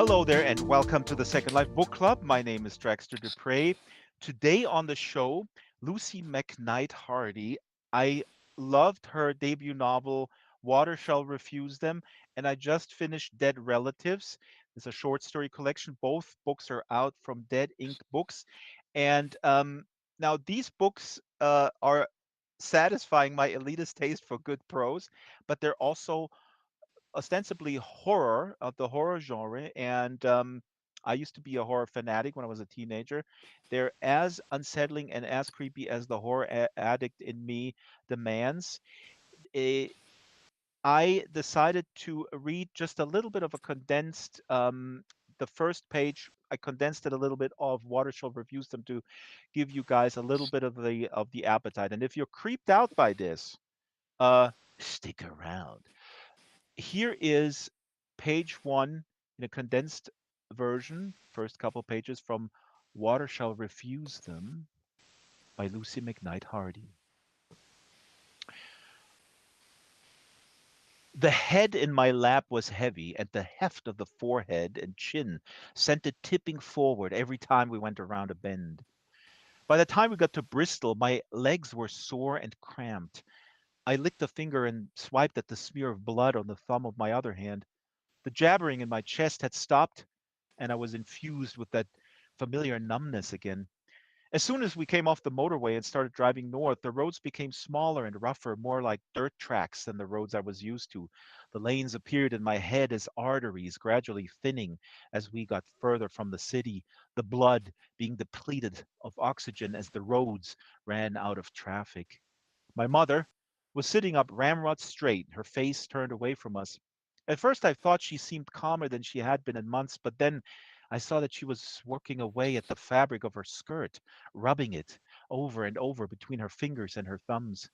Hello there, and welcome to the Second Life Book Club. My name is Draxtor Dupre. Today on the show, Lucie McKnight Hardy. I loved her debut novel, Water Shall Refuse Them, and I just finished Dead Relatives. It's a short story collection. Both books are out from Dead Ink Books. And now these books are satisfying my elitist taste for good prose, but they're also ostensibly horror of the horror genre, and I used to be a horror fanatic when I was a teenager. They're as unsettling and as creepy as the horror addict in me demands. Eh, I decided to read just a little bit of a condensed, the first page. I condensed it a little bit of Watershell reviews them to give you guys a little bit of the appetite. And if you're creeped out by this, stick around. Here is page one in a condensed version, first couple pages from Water Shall Refuse Them by Lucie McKnight Hardy. The head in my lap was heavy, and the heft of the forehead and chin sent it tipping forward every time we went around a bend. By the time we got to Bristol, my legs were sore and cramped. I licked a finger and swiped at the smear of blood on the thumb of my other hand. The jabbering in my chest had stopped, and I was infused with that familiar numbness again. As soon as we came off the motorway and started driving north, the roads became smaller and rougher, more like dirt tracks than the roads I was used to. The lanes appeared in my head as arteries, gradually thinning as we got further from the city, the blood being depleted of oxygen as the roads ran out of traffic. My mother was sitting up ramrod straight, her face turned away from us. At first, I thought she seemed calmer than she had been in months, but then I saw that she was working away at the fabric of her skirt, rubbing it over and over between her fingers and her thumbs.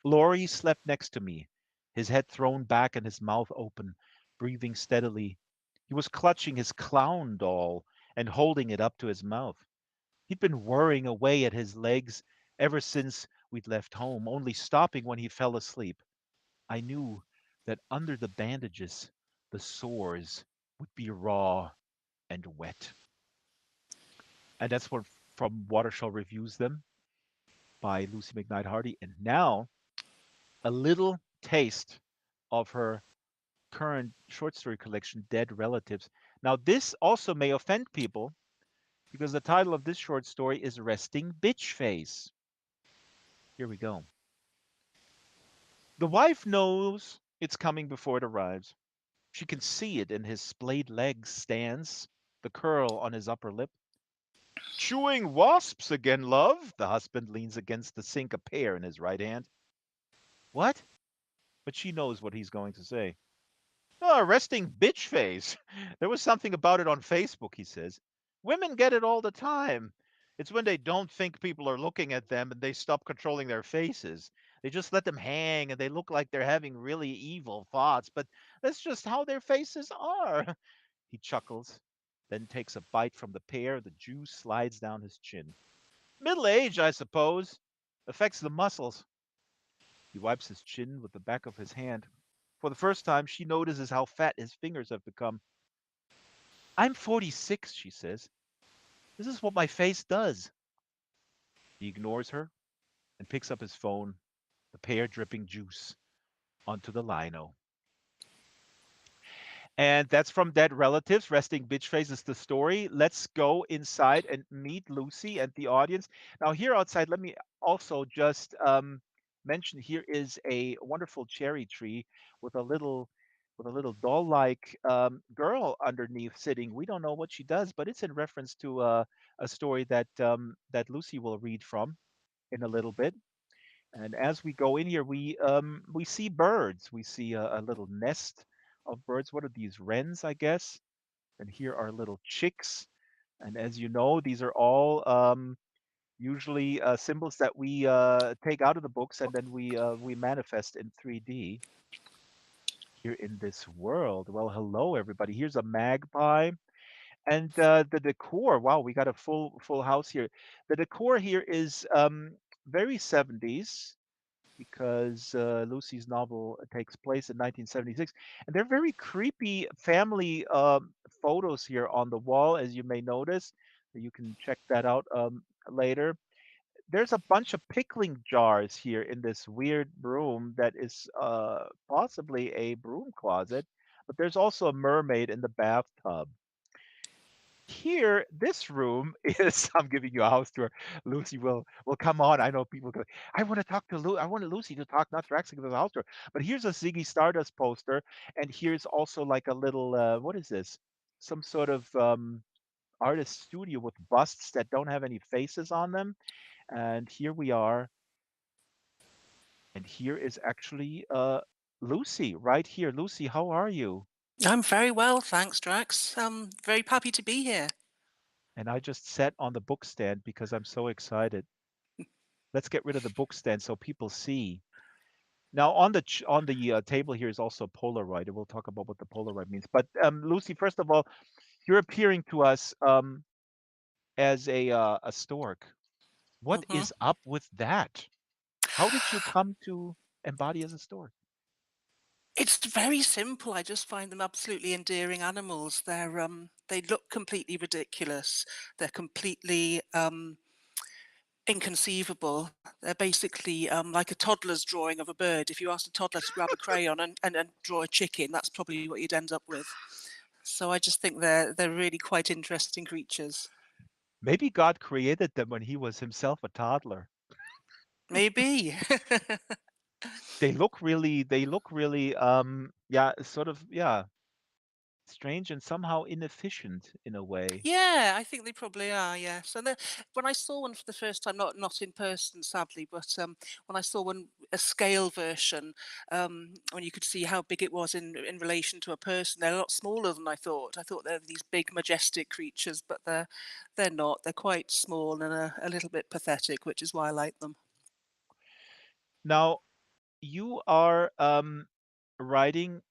Laurie slept next to me, his head thrown back and his mouth open, breathing steadily. He was clutching his clown doll and holding it up to his mouth. He'd been worrying away at his legs ever since we'd left home, only stopping when he fell asleep. I knew that under the bandages, the sores would be raw and wet. And that's what from Watershell Reviews Them by Lucie McKnight Hardy. And now a little taste of her current short story collection, Dead Relatives. Now, this also may offend people because the title of this short story is Resting Bitch Face. Here we go. The wife knows it's coming before it arrives. She can see it in his splayed legs stands, the curl on his upper lip. Chewing wasps again, love. The husband leans against the sink, a pear in his right hand. What? But she knows what he's going to say. Oh, resting bitch face. There was something about it on Facebook, he says. Women get it all the time. It's when they don't think people are looking at them and they stop controlling their faces. They just let them hang and they look like they're having really evil thoughts, but that's just how their faces are. He chuckles, then takes a bite from the pear. The juice slides down his chin. Middle age, I suppose. Affects the muscles. He wipes his chin with the back of his hand. For the first time, she notices how fat his fingers have become. I'm 46, she says. This is what my face does. He ignores her and picks up his phone, the pear dripping juice onto the lino. And that's from Dead Relatives. Resting Bitch Face is the story. Let's go inside and meet Lucie and the audience. Now, here outside, let me also just mention here is a wonderful cherry tree with a little doll-like girl underneath sitting. We don't know what she does, but it's in reference to a story that Lucie will read from in a little bit. And as we go in here, we see birds. We see a little nest of birds. What are these, wrens, I guess? And here are little chicks. And as you know, these are all usually symbols that we take out of the books and then we manifest in 3D here in this world. Well, hello everybody. Here's a magpie. And the decor, wow, we got a full house here. The decor here is very 70s. because Lucy's novel takes place in 1976, and they're very creepy family photos here on the wall, as you may notice. You can check that out later. There's a bunch of pickling jars here in this weird room that is possibly a broom closet, but there's also a mermaid in the bathtub. Here, this room is I'm giving you a house tour. Lucy will come on. I know people go, I want to talk to Lu I want Lucy to talk, not Drax, give us a house tour. But here's a Ziggy Stardust poster, and here's also like a little what is this? Some sort of artist studio with busts that don't have any faces on them. And here we are, and here is actually Lucy right here. Lucy, how are you? I'm very well, thanks, Drax. I'm very happy to be here. And I just sat on the book stand because I'm so excited. Let's get rid of the book stand so people see. Now on the table here is also Polaroid, and we'll talk about what the Polaroid means. But Lucy, first of all, you're appearing to us as a stork. What hmm is up with that? How did you come to embody as a stork? It's very simple. I just find them absolutely endearing animals. They look completely ridiculous. They're completely inconceivable. They're basically like a toddler's drawing of a bird. If you asked a toddler to grab a crayon and draw a chicken, that's probably what you'd end up with. So I just think they're really quite interesting creatures. Maybe God created them when he was himself a toddler. Maybe. They look really yeah, sort of yeah, strange and somehow inefficient in a way. Yeah, I think they probably are. Yes, and when I saw one for the first time, not in person, sadly, but when I saw one a scale version, when you could see how big it was in relation to a person, they're a lot smaller than I thought. I thought they were these big, majestic creatures, but they're not. They're quite small and a little bit pathetic, which is why I like them. Now, you are writing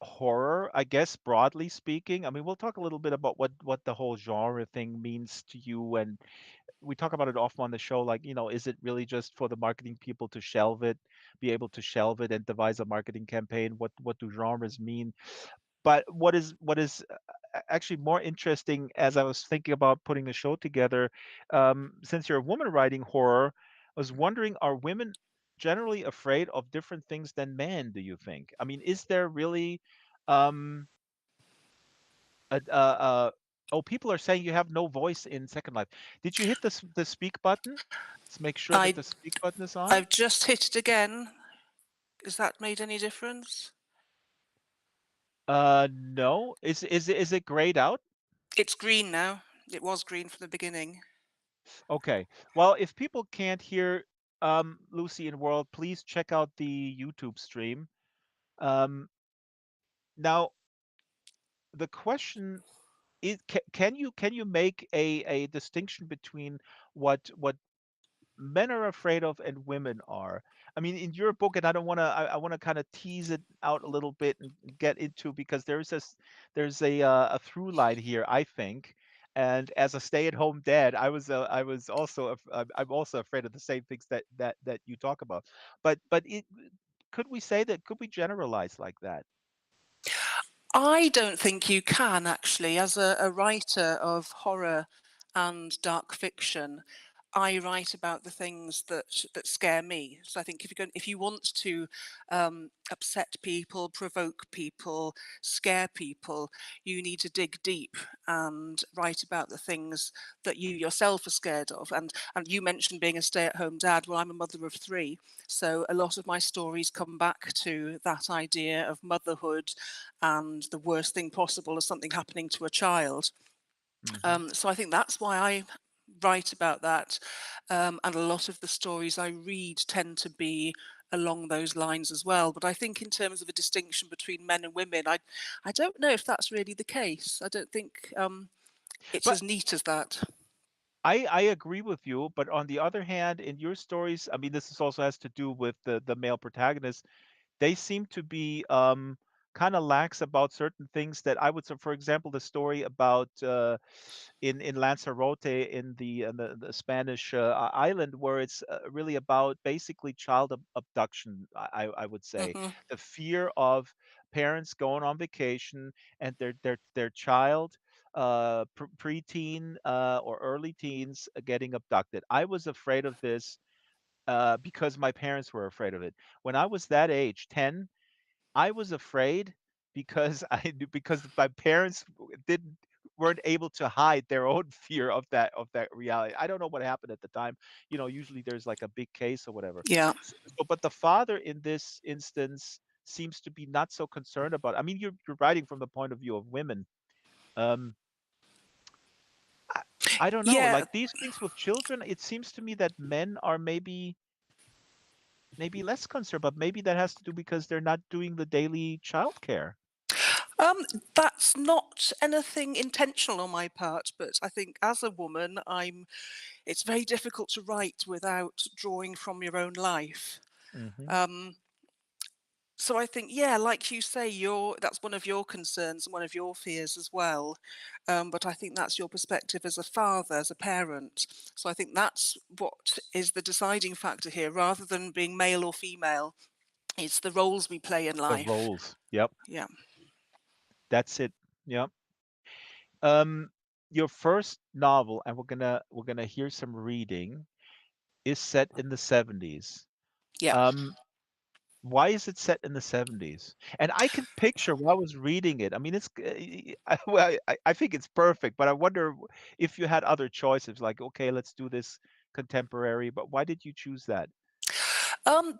horror, I guess, broadly speaking. I mean, we'll talk a little bit about what the whole genre thing means to you, and we talk about it often on the show. Like, is it really just for the marketing people to shelve it, be able to shelve it and devise a marketing campaign? What do genres mean? But what is actually more interesting as I was thinking about putting the show together, since you're a woman writing horror, I was wondering, are women generally afraid of different things than men, do you think? I mean, is there really um oh, people are saying you have no voice in Second Life. Did you hit the speak button? Let's make sure that I the speak button is on. I've just hit it again. Has that made any difference? No. Is it grayed out? It's green now. It was green from the beginning. Okay. Well, if people can't hear Lucy and World, please check out the YouTube stream. Um, now, the question is, can you make a distinction between what men are afraid of and women are? I mean, in your book, and I don't want to, I want to kind of tease it out a little bit and get into because there's a through line here, I think. And as a stay-at-home dad, I was also I'm also afraid of the same things that you talk about. But could we say that? Could we generalize like that? I don't think you can actually, as a writer of horror and dark fiction. I write about the things that scare me. So I think if you want to upset people, provoke people, scare people, you need to dig deep and write about the things that you yourself are scared of. And you mentioned being a stay-at-home dad. Well, I'm a mother of three, so a lot of my stories come back to that idea of motherhood and the worst thing possible is something happening to a child. Hmm. So I think that's why I write about that. And a lot of the stories I read tend to be along those lines as well. But I think in terms of a distinction between men and women, I don't know if that's really the case. I don't think it's But as neat as that. I agree with you, but on the other hand, in your stories, I mean, this is also has to do with the male protagonists. They seem to be kind of lax about certain things that I would say, for example, the story about in Lanzarote in the Spanish island, where it's really about basically child abduction. I would say Hmm. the fear of parents going on vacation and their child, preteen or early teens, getting abducted. I was afraid of this because my parents were afraid of it. When I was that age, 10, I was afraid because because my parents didn't weren't able to hide their own fear of that reality. I don't know what happened at the time. Usually there's like a big case or whatever. Yeah. But the father in this instance seems to be not so concerned about. I mean, you're writing from the point of view of women. Um, I, I don't know. Yeah. Like these things with children, it seems to me that men are maybe less concerned, but maybe that has to do because they're not doing the daily childcare. Um, that's not anything intentional on my part, but I think as a woman, it's very difficult to write without drawing from your own life. Hmm. Um, so I think, yeah, like you say, that's one of your concerns and one of your fears as well. But I think that's your perspective as a father, as a parent. So I think that's what is the deciding factor here, rather than being male or female. It's the roles we play in The life. roles. Yep. Yeah. That's it. Yep. Um, your first novel, and we're gonna hear some reading, is set in the 70s. Yeah. Um, why is it set in the 70s? And I can picture while I was reading it. I mean, well, I think it's perfect, but I wonder if you had other choices, like, okay, let's do this contemporary, but why did you choose that?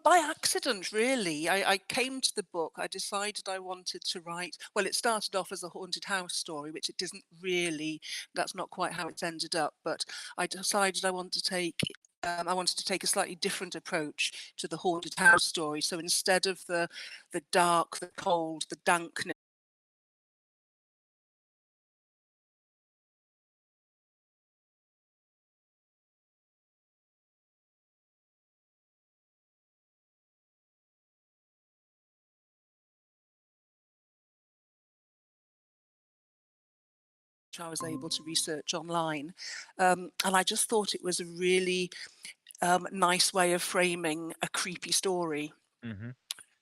By accident, really. I came to the book. I decided I wanted to write. Well, it started off as a haunted house story, which it isn't really. That's not quite how it's ended up. But I decided I wanted to take. I wanted to take a slightly different approach to the haunted house story. So instead of the dark, the cold, the dankness, I was able to research online, and I just thought it was a really nice way of framing a creepy story. Hmm.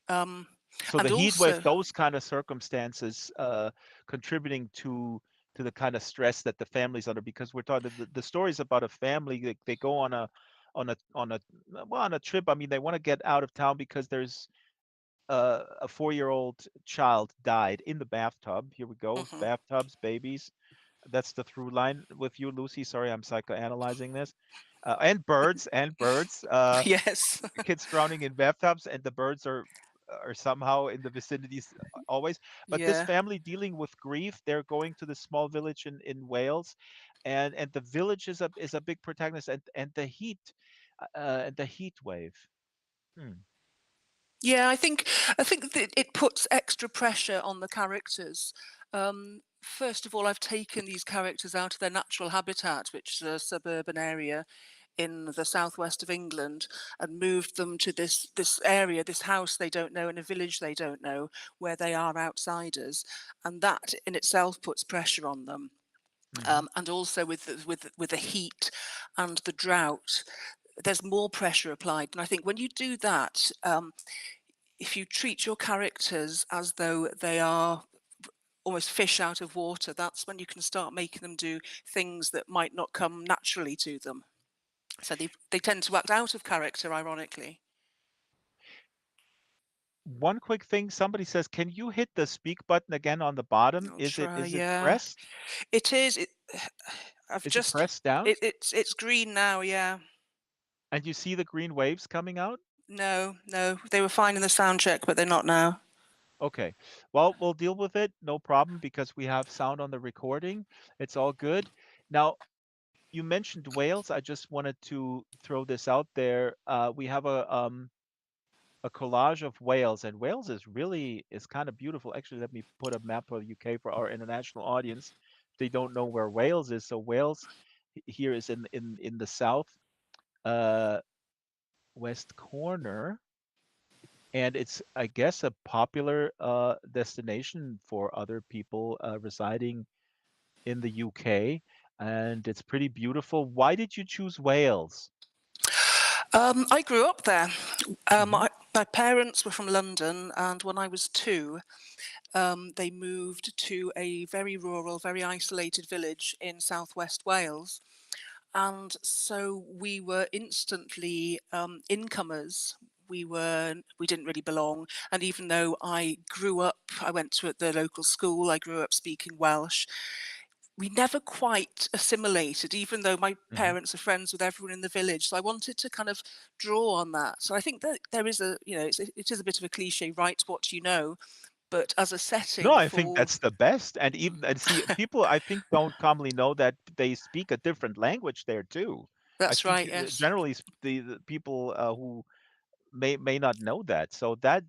Um, So the and heat wave, also, those kind of circumstances, contributing to the kind of stress that the family's under, because we're talking the stories about a family. They go on a well, on a trip. I mean, they want to get out of town because there's a 4-year-old child died in the bathtub. Here we go, mhm. bathtubs, babies. That's the through line with you, Lucy. Sorry, I'm psychoanalyzing this. And birds. Yes. Kids drowning in bathtubs, and the birds are somehow in the vicinities always. But this Yeah. family dealing with grief, they're going to this small village in Wales, and the village is a big protagonist, and the heat wave. Hmm. Yeah, I think that it puts extra pressure on the characters. First of all, I've taken these characters out of their natural habitat, which is a suburban area in the southwest of England, and moved them to this area, this house they don't know, in a village they don't know, where they are outsiders, and that in itself puts pressure on them. Hmm. And also with the heat and the drought, there's more pressure applied. And I think when you do that, if you treat your characters as though they are almost fish out of water, that's when you can start making them do things that might not come naturally to them. So they tend to act out of character, ironically. One quick thing, somebody says, can you hit the speak button again on the bottom? I'll Is it try. is it Yeah, pressed? it is. I've Is it just. pressed down? It's green now. Yeah. And you see the green waves coming out? No, no, they were fine in the sound check, but they're not now. Okay. Well, we'll deal with it, no problem, because we have sound on the recording. It's all good. Now, you mentioned Wales. I just wanted to throw this out there. We have a collage of Wales, and Wales is kind of beautiful. Actually, let me put a map of the UK for our international audience. They don't know where Wales is. So Wales here is in the south uh, west corner. and it's, I guess, a popular destination for other people residing in the UK, and it's pretty beautiful. Why did you choose Wales? I grew up there. Hmm. My parents were from London, and when I was two, they moved to a very rural, very isolated village in southwest Wales. And so we were instantly incomers. We didn't really belong. And even though I grew up, I went to the local school, I grew up speaking Welsh, we never quite assimilated, even though my Hmm. parents are friends with everyone in the village. So I wanted to kind of draw on that. So I think that there is it is a bit of a cliche, write what you know, but as a No, setting I think for, that's the best. And even and see, people I think don't commonly know that they speak a different language there too. I that's think right, yes. generally the people who may not know that. So that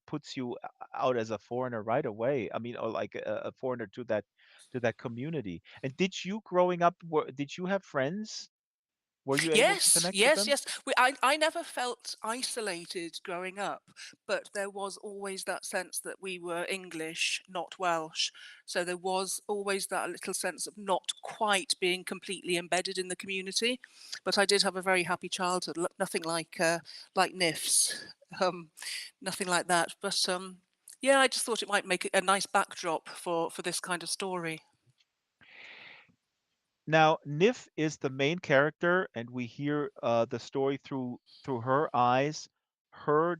puts you out as a foreigner right away. I mean, or like a foreigner to that community. And did you growing up, did you have friends? Were you able to Yes, connect with yes, them? yes. I never felt isolated growing up, but there was always that sense that we were English, not Welsh. So there was always that little sense of not quite being completely embedded in the community. But I did have a very happy childhood. Nothing like NIFs, um, nothing like that. But yeah, I just thought it might make it a nice backdrop for this kind of story. Now, Nif is the main character, and we hear the story through her eyes. Her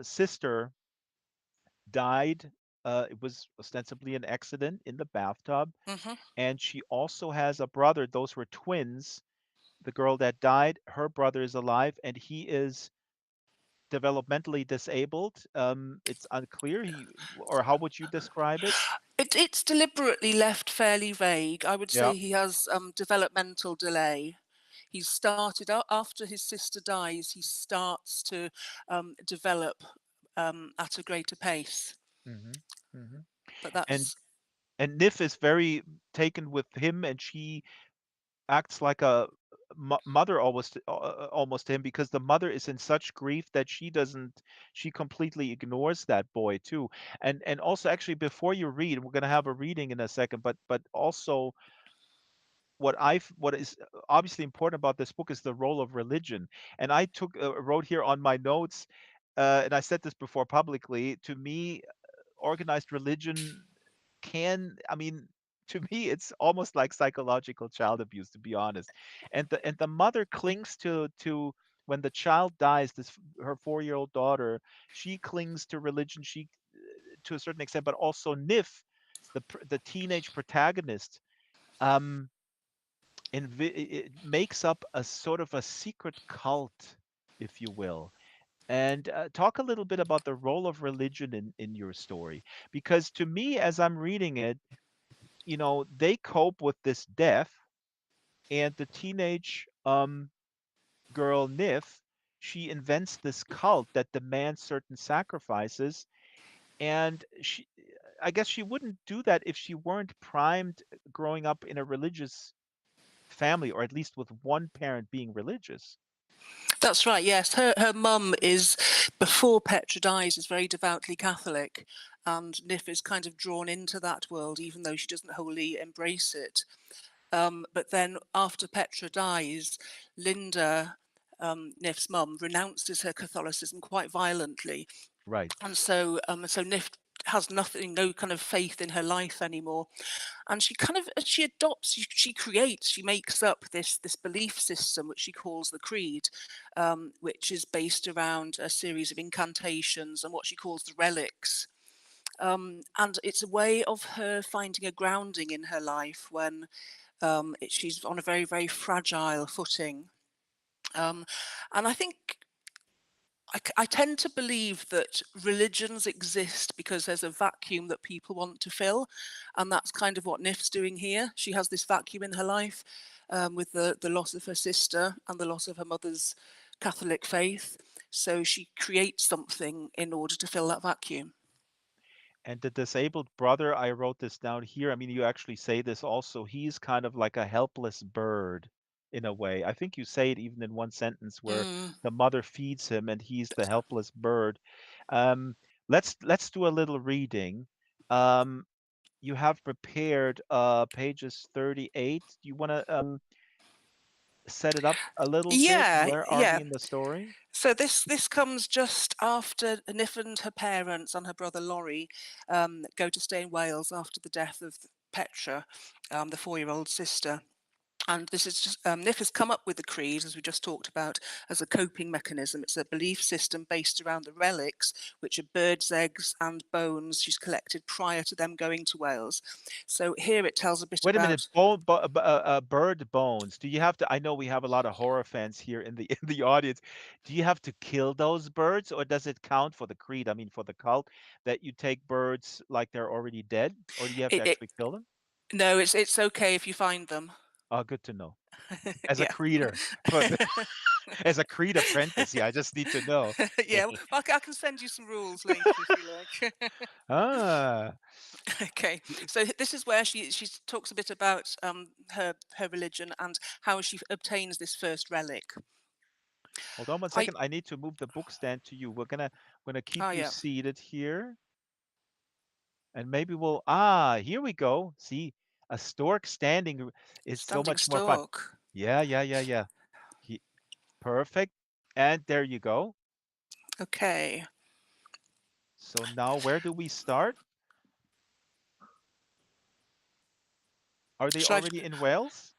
sister died. It was ostensibly an accident in the bathtub, Hmm. and she also has a brother. Those were twins. The girl that died, her brother is alive, and he is developmentally disabled. It's unclear. Or how would you describe it? It's deliberately left fairly vague. I would Yeah. say he has developmental delay. He's started out after his sister dies. He starts to develop at a greater pace. Hmm. Hmm. But And that's and Nif is very taken with him, and she acts like a mother almost to him, because the mother is in such grief that she completely ignores that boy too. And also, actually, before you read, we're going to have a reading in a second, but also what is obviously important about this book is the role of religion. And I wrote here on my notes, and I said this before publicly, to me, organized religion I mean, to me, it's almost like psychological child abuse, to be honest. And the mother clings to when the child dies, her 4-year-old daughter, she clings to religion, she to a certain extent, but also Nif, the teenage protagonist, um, it makes up a sort of a secret cult, if you will. And talk a little bit about the role of religion in your story, because to me, as I'm reading it, they cope with this death, and the teenage girl Nif, she invents this cult that demands certain sacrifices, and I guess she wouldn't do that if she weren't primed growing up in a religious family, or at least with one parent being religious. that's right. Yes, her mum is before Petra dies is very devoutly Catholic, and Nif is kind of drawn into that world, even though she doesn't wholly embrace it. But then after Petra dies, Linda, Nif's mum, renounces her Catholicism quite violently, Right. and so Nif has nothing, no kind of faith in her life anymore, and she adopts, she creates, she makes up this belief system which she calls the creed, which is based around a series of incantations and what she calls the relics. And it's a way of her finding a grounding in her life when she's on a very, very fragile footing. Um, and I think I tend to believe that religions exist because there's a vacuum that people want to fill. And that's kind of what Nif's doing here. She has this vacuum in her life with the loss of her sister and the loss of her mother's Catholic faith. So she creates something in order to fill that vacuum. And the disabled brother, I wrote this down here. I mean, you actually say this also. He's kind of like a helpless bird. in a way. I think you say it even in one sentence where Mm. the mother feeds him and he's the helpless bird. Um, let's do a little reading. Um, you have prepared pages 38. Do you want to set it up a little bit? Yeah, Where are we yeah. in the story? So this comes just after Nif and her parents and her brother Laurie go to stay in Wales after the death of Petra, the 4-year-old sister. And this is just, Nif has come up with the creed, as we just talked about, as a coping mechanism. It's a belief system based around the relics, which are birds' eggs and bones she's collected prior to them going to Wales. So here it tells a bit Wait a minute, about bird bones. Do you have to? I know we have a lot of horror fans here in the in the audience. Do you have to kill those birds, or does it count for the creed? I mean, for the cult, that you take birds like they're already dead, or do you have to it. actually kill them? No, it's okay if you find them. Oh, good to know. As a Yeah. creeder, for as a creed apprentice, yeah, I just need to know. Yeah, well, I can send you some rules later if you like. Ah, Okay, so this is where she talks a bit about her religion and how she obtains this first relic. hold on one I second. I need to move the book stand to you. We're gonna keep you yeah, seated here. And maybe here we go. See, a stork standing is so standing much more fun. stork. Yeah, yeah, yeah, yeah. He, perfect. And there you go. Okay, So now where do we start? Are they should already in Wales?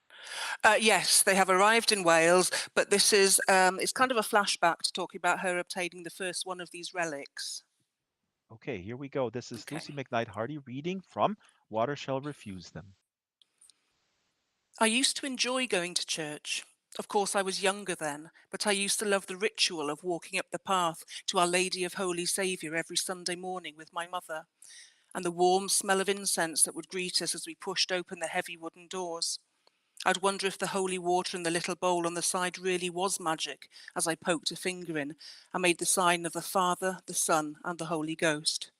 yes, they have arrived in Wales, but this is it's kind of a flashback to talking about her obtaining the first one of these relics. Okay, here we go. This is Okay. Lucie McKnight Hardy reading from Water Shall Refuse Them. I used to enjoy going to church. Of course, I was younger then, but I used to love the ritual of walking up the path to Our Lady of Holy Saviour every Sunday morning with my mother, and the warm smell of incense that would greet us as we pushed open the heavy wooden doors. I'd wonder if the holy water in the little bowl on the side really was magic as I poked a finger in and made the sign of the Father, the Son, and the Holy Ghost.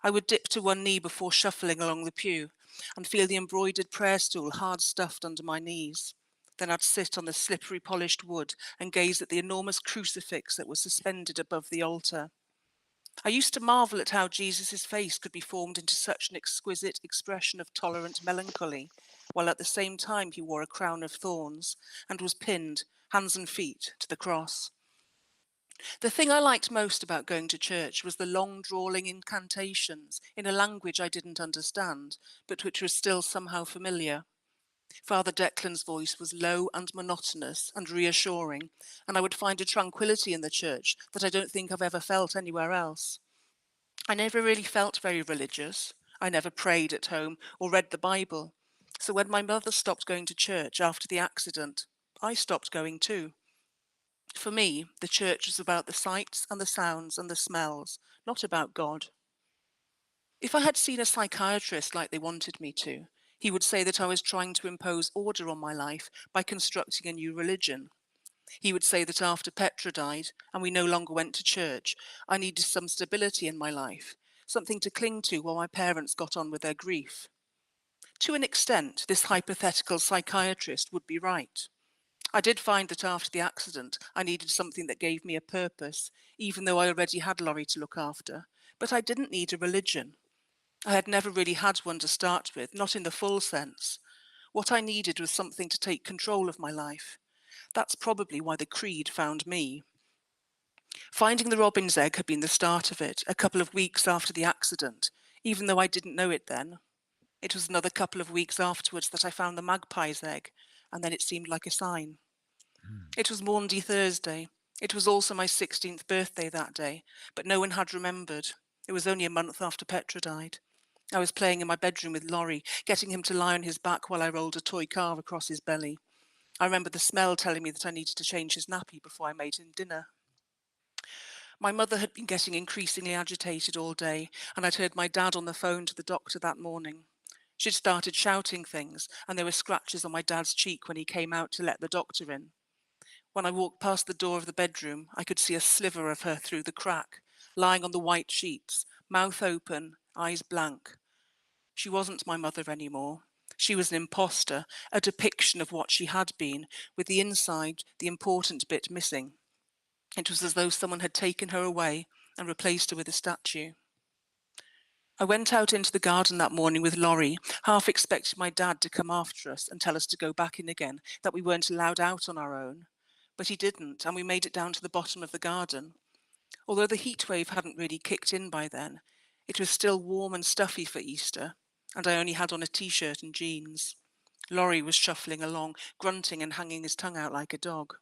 I would dip to one knee before shuffling along the pew and feel the embroidered prayer stool hard stuffed under my knees. Then I'd sit on the slippery polished wood and gaze at the enormous crucifix that was suspended above the altar. I used to marvel at how Jesus' face could be formed into such an exquisite expression of tolerant melancholy, while at the same time he wore a crown of thorns and was pinned, hands and feet, to the cross. The thing I liked most about going to church was the long, drawling incantations in a language I didn't understand, but which was still somehow familiar. Father Declan's voice was low and monotonous and reassuring, and I would find a tranquility in the church that I don't think I've ever felt anywhere else. I never really felt very religious. I never prayed at home or read the Bible. So when my mother stopped going to church after the accident, I stopped going too. For me, the church was about the sights and the sounds and the smells, not about God. If I had seen a psychiatrist like they wanted me to, he would say that I was trying to impose order on my life by constructing a new religion. He would say that after Petra died and we no longer went to church, I needed some stability in my life, something to cling to while my parents got on with their grief. To an extent, this hypothetical psychiatrist would be right. I did find that after the accident, I needed something that gave me a purpose, even though I already had Laurie to look after. But I didn't need a religion. I had never really had one to start with, not in the full sense. What I needed was something to take control of my life. That's probably why the creed found me. Finding the robin's egg had been the start of it, a couple of weeks after the accident, even though I didn't know it then. It was another couple of weeks afterwards that I found the magpie's egg, and then it seemed like a sign. Hmm. It was Maundy Thursday. It was also my 16th birthday that day, but no one had remembered. It was only a month after Petra died. I was playing in my bedroom with Laurie, getting him to lie on his back while I rolled a toy car across his belly. I remember the smell telling me that I needed to change his nappy before I made him dinner. My mother had been getting increasingly agitated all day, and I'd heard my dad on the phone to the doctor that morning. She'd started shouting things, and there were scratches on my dad's cheek when he came out to let the doctor in. When I walked past the door of the bedroom, I could see a sliver of her through the crack, lying on the white sheets, mouth open, eyes blank. She wasn't my mother anymore. She was an imposter, a depiction of what she had been, with the inside, the important bit missing. It was as though someone had taken her away and replaced her with a statue. I went out into the garden that morning with Laurie, half expecting my dad to come after us and tell us to go back in again, that we weren't allowed out on our own. But he didn't, and we made it down to the bottom of the garden. Although the heat wave hadn't really kicked in by then, it was still warm and stuffy for Easter, and I only had on a t-shirt and jeans. Laurie was shuffling along, grunting and hanging his tongue out like a dog.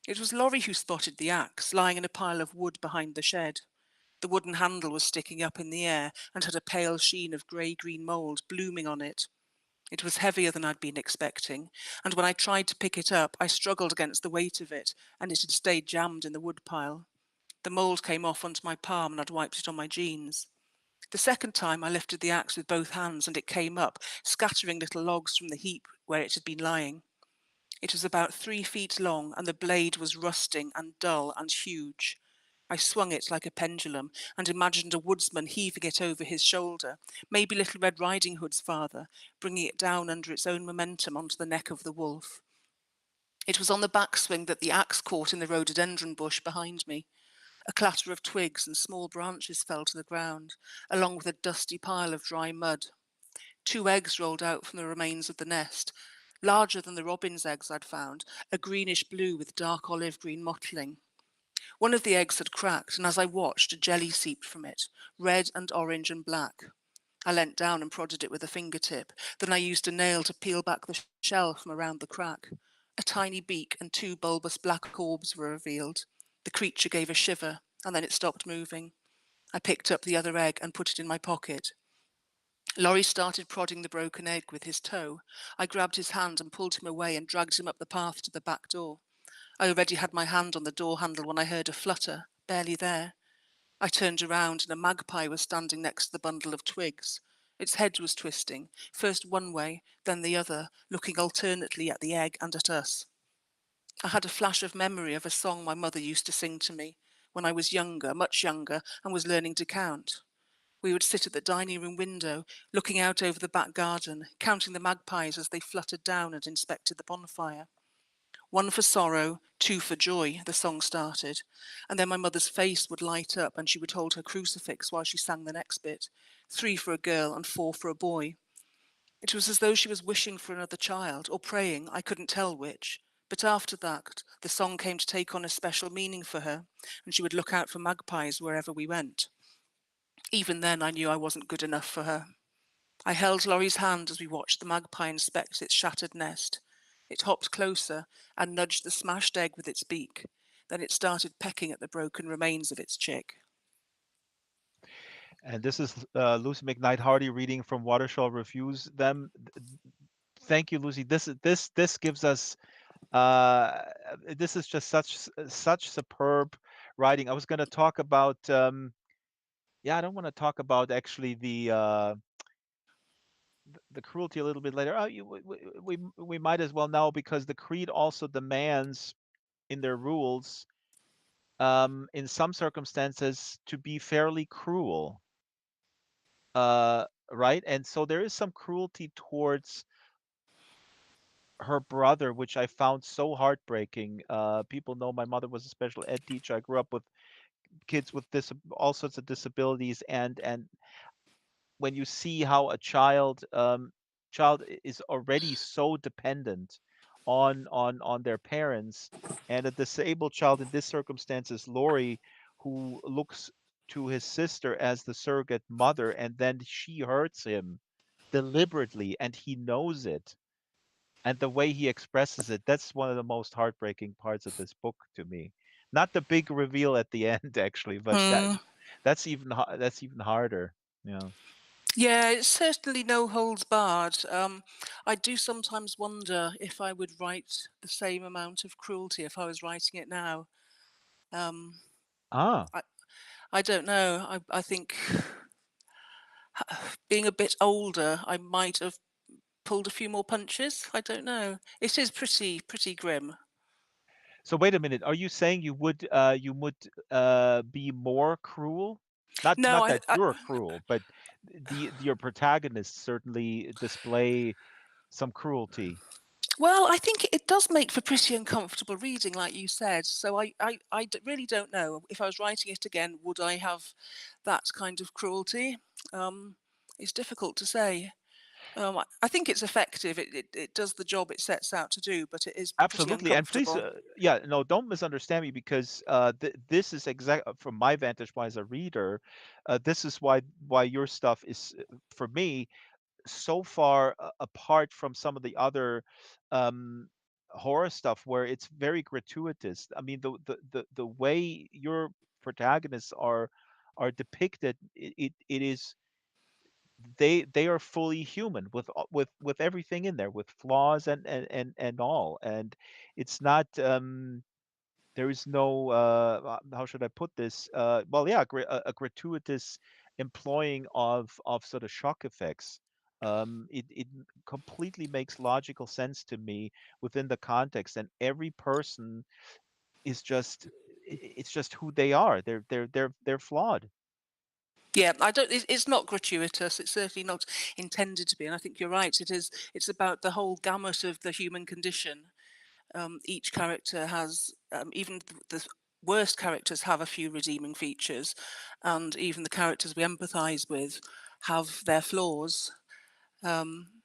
It was Laurie who spotted the axe, lying in a pile of wood behind the shed. The wooden handle was sticking up in the air and had a pale sheen of grey-green mould blooming on it. It was heavier than I'd been expecting, and when I tried to pick it up, I struggled against the weight of it, and it had stayed jammed in the wood pile. The mould came off onto my palm and I'd wiped it on my jeans. The second time I lifted the axe with both hands and it came up, scattering little logs from the heap where it had been lying. It was about 3 feet long and the blade was rusting and dull and huge. I swung it like a pendulum and imagined a woodsman heaving it over his shoulder, maybe Little Red Riding Hood's father, bringing it down under its own momentum onto the neck of the wolf. It was on the backswing that the axe caught in the rhododendron bush behind me. A clatter of twigs and small branches fell to the ground, along with a dusty pile of dry mud. 2 eggs rolled out from the remains of the nest, larger than the robin's eggs I'd found, a greenish blue with dark olive green mottling. One of the eggs had cracked, and as I watched, a jelly seeped from it, red and orange and black. I leant down and prodded it with a fingertip. Then I used a nail to peel back the shell from around the crack. A tiny beak and 2 bulbous black orbs were revealed. The creature gave a shiver, and then it stopped moving. I picked up the other egg and put it in my pocket. Laurie started prodding the broken egg with his toe. I grabbed his hand and pulled him away and dragged him up the path to the back door. I already had my hand on the door handle when I heard a flutter, barely there. I turned around and a magpie was standing next to the bundle of twigs. Its head was twisting, first one way, then the other, looking alternately at the egg and at us. I had a flash of memory of a song my mother used to sing to me when I was younger, much younger, and was learning to count. We would sit at the dining room window, looking out over the back garden, counting the magpies as they fluttered down and inspected the bonfire. 1 for sorrow, 2 for joy, the song started, and then my mother's face would light up and she would hold her crucifix while she sang the next bit. 3 for a girl and 4 for a boy. It was as though she was wishing for another child, or praying, I couldn't tell which. But after that, the song came to take on a special meaning for her, and she would look out for magpies wherever we went. Even then, I knew I wasn't good enough for her. I held Laurie's hand as we watched the magpie inspect its shattered nest. It hopped closer and nudged the smashed egg with its beak. Then it started pecking at the broken remains of its chick. And this is Lucie McKnight Hardy reading from Watershall Reviews. Them, thank you, Lucy. This gives us this is just such superb writing. I was going to talk about yeah, I don't want to talk about actually the cruelty a little bit later. Oh, we might as well now because the creed also demands in their rules in some circumstances to be fairly cruel. Right? And so there is some cruelty towards her brother, which I found so heartbreaking. People know my mother was a special ed teacher. I grew up with kids with all sorts of disabilities, and when you see how a child is already so dependent on their parents, and a disabled child in this circumstances, Lori, who looks to his sister as the surrogate mother, and then she hurts him deliberately, and he knows it. And the way he expresses it, that's one of the most heartbreaking parts of this book to me. Not the big reveal at the end, actually, but Hmm. that's even harder. Yeah. Yeah, it's certainly no holds barred. I do sometimes wonder if I would write the same amount of cruelty if I was writing it now. Um, Ah. I, I don't know. I think being a bit older, I might have pulled a few more punches. I don't know. It is pretty grim. So wait a minute. Are you saying you would be more cruel? No, Not that you're cruel, but your protagonists certainly display some cruelty. well, I think it does make for pretty uncomfortable reading, like you said. So really don't know. If I was writing it again, would I have that kind of cruelty? Um, it's difficult to say. I think it's effective. It does the job it sets out to do, but it is pretty Absolutely, and please, uncomfortable. yeah, no, don't misunderstand me because this is exact from my vantage point as a reader. This is why your stuff is for me so far apart from some of the other um, horror stuff where it's very gratuitous. I mean, the way your protagonists are depicted, it is they are fully human with with everything in there, with flaws and all, and it's not there is no how should I put this? Well, yeah, a gratuitous employing of sort of shock effects. It completely makes logical sense to me within the context, and every person is just it's just who they are. They're flawed. Yeah, I don't. It's not gratuitous. It's certainly not intended to be. And I think you're right. It is. It's about the whole gamut of the human condition. Each character has, even the worst characters have a few redeeming features, and even the characters we empathise with have their flaws. Um,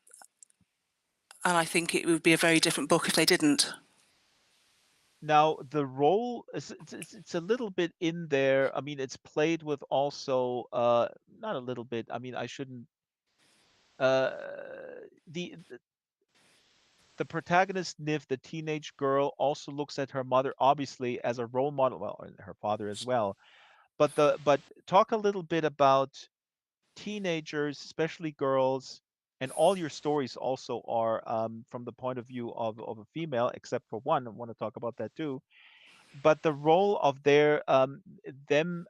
and I think it would be a very different book if they didn't. Now the role is it's a little bit in there. I mean, it's played with also not a little bit. I mean, I shouldn't uh the the protagonist Niv, the teenage girl, also looks at her mother obviously as a role model, well, and her father as well. But talk a little bit about teenagers, especially girls, and all your stories also are from the point of view of a female, except for one. I want to talk about that too. But the role of their them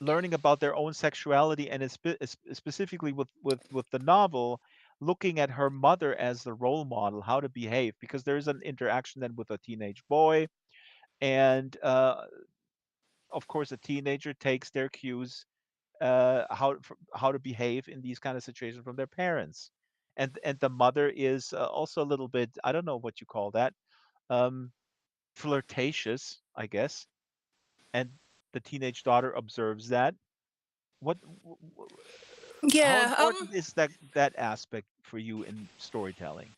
learning about their own sexuality and specifically with the novel looking at her mother as the role model how to behave because there's an interaction then with a teenage boy and of course a teenager takes their cues how to behave in these kind of situations from their parents and the mother is also a little bit I don't know what you call that um flirtatious I guess and the teenage daughter observes that what how Yeah. important is that aspect for you in storytelling?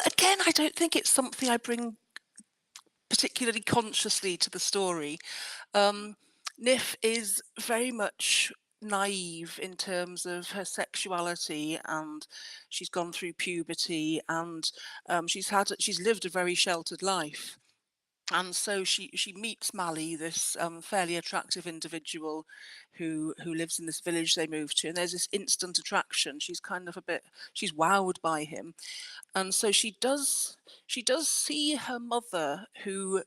Again, I don't think it's something I bring particularly consciously to the story. Um, Nif is very much naive in terms of her sexuality, and she's gone through puberty, and she's lived a very sheltered life. And so she meets Mally, this fairly attractive individual who lives in this village they moved to, and there's this instant attraction. She's kind of a bit she's wowed by him, and so she does see her mother, who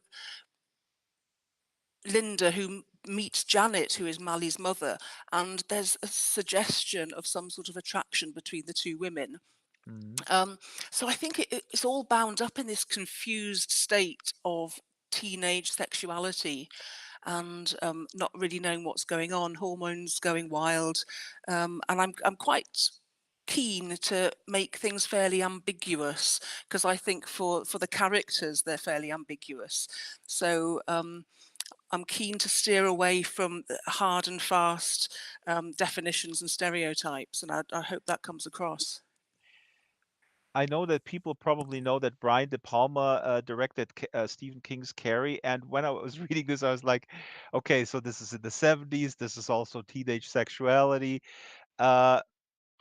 Linda, who meets Janet, who is Mally's mother, and there's a suggestion of some sort of attraction between the two women. Mhm. Um, so I think it's all bound up in this confused state of teenage sexuality and not really knowing what's going on, hormones going wild, and I'm quite keen to make things fairly ambiguous because I think for the characters they're fairly ambiguous. So I'm keen to steer away from the hard and fast definitions and stereotypes, and I hope that comes across. I know that people probably know that Brian De Palma directed Stephen King's Carrie, and when I was reading this, I was like, okay, so this is in the 70s. This is also teenage sexuality. Uh,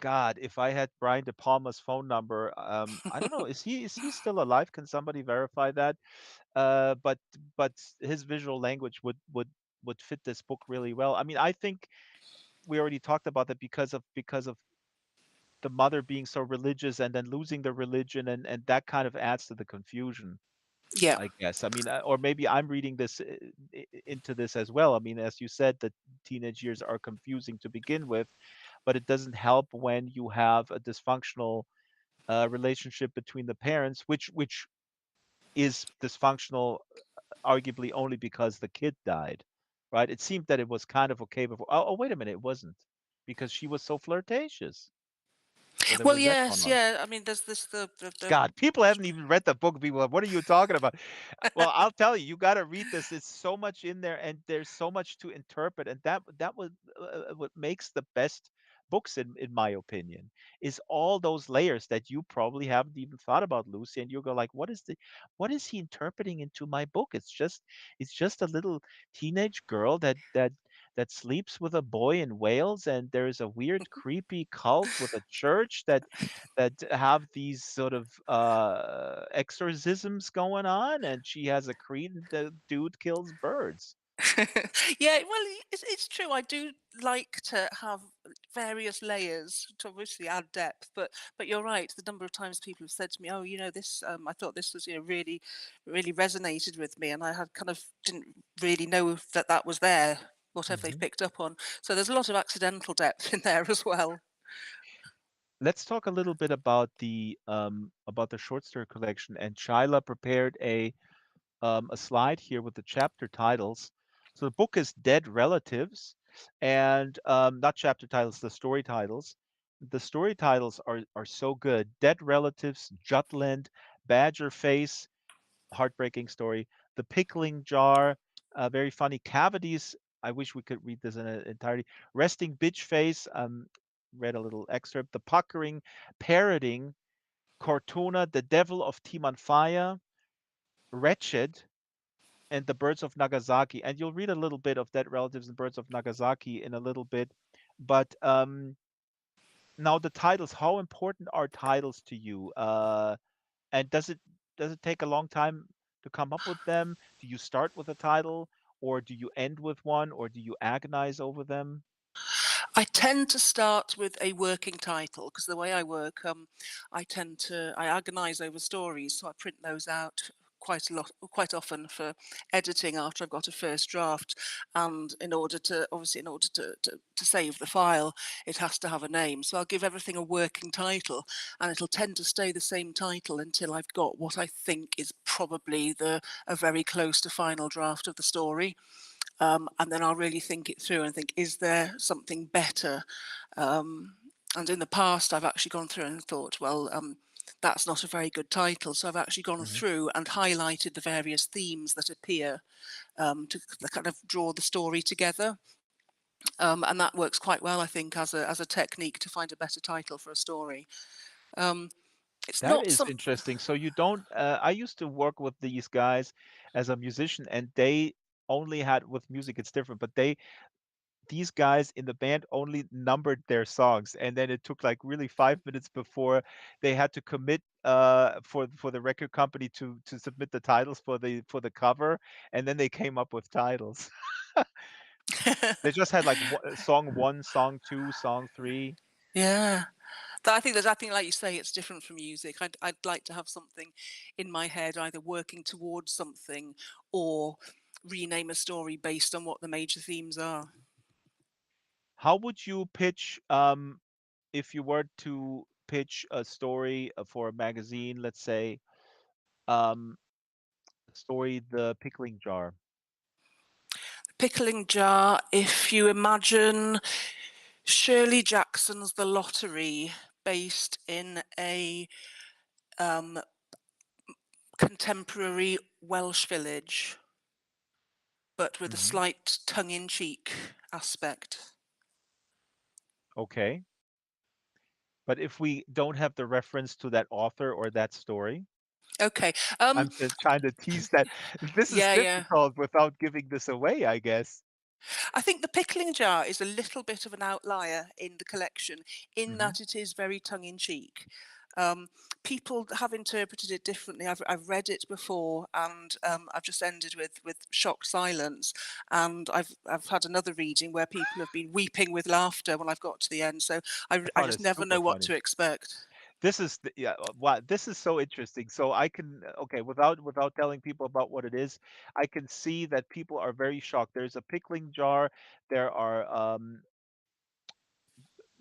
God, if I had Brian De Palma's phone number, I don't know, is he still alive? Can somebody verify that? But his visual language would fit this book really well. I mean, I think we already talked about that because of the mother being so religious and then losing the religion and that kind of adds to the confusion, Yeah. I guess. I mean, or maybe I'm reading this into this as well. I mean, as you said, the teenage years are confusing to begin with, but it doesn't help when you have a dysfunctional relationship between the parents, which is dysfunctional arguably only because the kid died. right? It seemed that it was kind of okay before. Oh, wait a minute, it wasn't because she was so flirtatious. So there Well, was that going yes, on. yeah. I mean, there's this the God, people haven't even read the book. People, are, what are you talking about? Well, I'll tell you, you got to read this. It's so much in there, and there's so much to interpret, and that was what makes the best books, in my opinion, is all those layers that you probably haven't even thought about, Lucy. And you go like, what is he interpreting into my book? It's just a little teenage girl that sleeps with a boy in Wales, and there's a weird, creepy cult with a church that have these sort of exorcisms going on, and she has a creed and the dude kills birds. yeah, well, it's true. I do like to have various layers to obviously add depth, but you're right. The number of times people have said to me, "Oh, you know, this I thought this was, you know, really, really resonated with me," and I had kind of didn't really know that that was there. Whatever they've Hmm. picked up on. So there's a lot of accidental depth in there as well. Let's talk a little bit about the short story collection. And Shyla prepared a slide here with the chapter titles. So the book is Dead Relatives, and not chapter titles, the story titles. The story titles are so good. Dead Relatives, Jutland, Badger Face, heartbreaking story. The Pickling Jar, very funny. Cavities. I wish we could read this in entirety. Resting Bitch Face. Read a little excerpt. The Puckering, Parroting, Cortona, The Devil of Timanfaya, Wretched, and The Birds of Nagasaki. And you'll read a little bit of Dead Relatives and Birds of Nagasaki in a little bit. But now the titles. How important are titles to you? And does it take a long time to come up with them? Do you start with a title, or do you end with one, or do you agonize over them? I tend to start with a working title because the way I work, I agonise over stories, so I print those out quite often for editing after I've got a first draft. And in order to save the file, it has to have a name. So I'll give everything a working title, and it'll tend to stay the same title until I've got what I think is probably the a very close to final draft of the story. And then I'll really think it through and think, is there something better? And in the past, I've actually gone through and thought, well, that's not a very good title. So I've actually gone Hmm. through and highlighted the various themes that appear to kind of draw the story together. And that works quite well, I think, as a technique to find a better title for a story. Um, it's That not is some. interesting. So you don't. I used to work with these guys as a musician, and they only had with music. It's different, but these guys in the band only numbered their songs, and then it took like really 5 minutes before they had to commit for the record company to submit the titles for the cover, and then they came up with titles. They just had like song one, song two, song three. Yeah. I think, like you say, it's different from music. I'd like to have something in my head, either working towards something or rename a story based on what the major themes are. How would you pitch if you were to pitch a story for a magazine, let's say, um, story The Pickling Jar? Pickling jar, if you imagine Shirley Jackson's The Lottery based in a um, contemporary Welsh village, but with a Hmm. slight tongue in cheek aspect. Okay. But if we don't have the reference to that author or that story, Okay. I'm just trying to tease that. This is Yeah, yeah. difficult without giving this away, I guess. I think the pickling jar is a little bit of an outlier in the collection in Hmm. that it is very tongue in cheek. Um, People have interpreted it differently. I've read it before, and I've just ended with shocked silence. And I've had another reading where people have been weeping with laughter when I've got to the end. So I Oh, just that's never know super what funny. to expect. Yeah, wow, this is so interesting. So I can, okay, without telling people about what it is, I can see that people are very shocked. There's a pickling jar. There are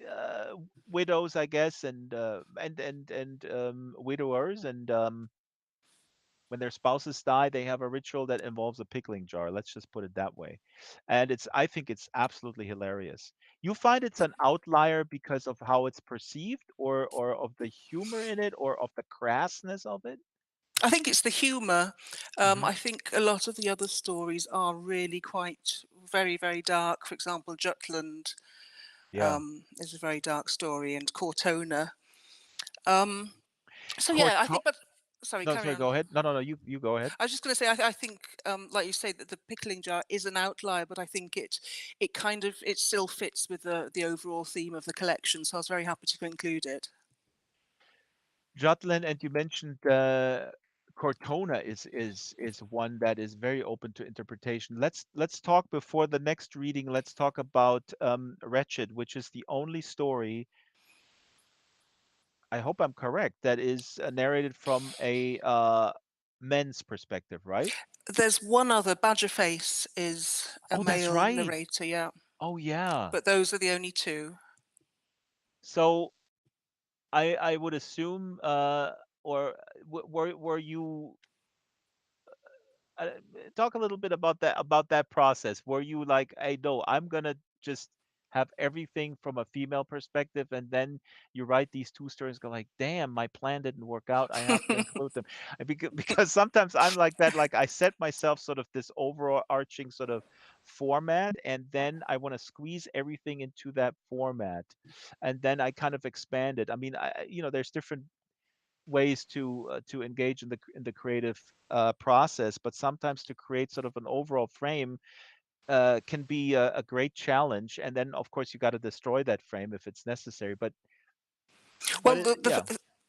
uh, widows, I guess, and widowers, and when their spouses die, they have a ritual that involves a pickling jar. Let's just put it that way. And I think it's absolutely hilarious. You find it's an outlier because of how it's perceived, or of the humor in it, or of the crassness of it? I think it's the humour. Hmm. I think a lot of the other stories are really quite very, very dark. For example, Jutland Yeah. is a very dark story, and Cortona. Um, so yeah, I Corto- think. But sorry, no, carry sorry, on. go ahead. No, no, no, you go ahead. I was just going to say, I think, like you say, that the pickling jar is an outlier, but I think it kind of it still fits with the overall theme of the collection. So I was very happy to include it. Jutland, and you mentioned Cortona is one that is very open to interpretation. Let's talk before the next reading. Let's talk about Wretched, which is the only story, I hope I'm correct, that is narrated from a men's perspective, right? There's one other. Badgerface is a Oh, that's male right. narrator, yeah, Oh, yeah. but those are the only two. So I would assume, or were you uh, talk a little bit about that process. Were you like, hey, no, I'm gonna just have everything from a female perspective, and then you write these two stories, go like, damn, my plan didn't work out. I have to include them. Because sometimes I'm like that. Like I set myself sort of this overarching sort of format, and then I want to squeeze everything into that format, and then I kind of expand it. I mean, there's different ways to engage in the creative process, but sometimes to create sort of an overall frame can be a great challenge. And then, of course, you got to destroy that frame if it's necessary. But Well, yeah.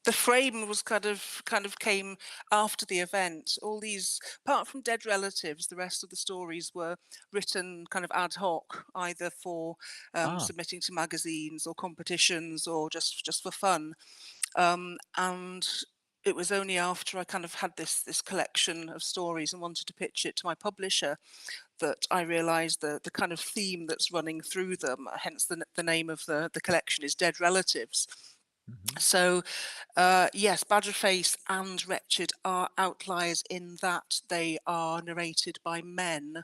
the frame was kind of came after the event. All these, apart from Dead Relatives, the rest of the stories were written kind of ad hoc, either for Ah. submitting to magazines or competitions or just for fun. And it was only after I kind of had this collection of stories and wanted to pitch it to my publisher that I realised the kind of theme that's running through them. Hence the name of the collection is Dead Relatives. Mhm. So, yes, Badgerface and Wretched are outliers in that they are narrated by men.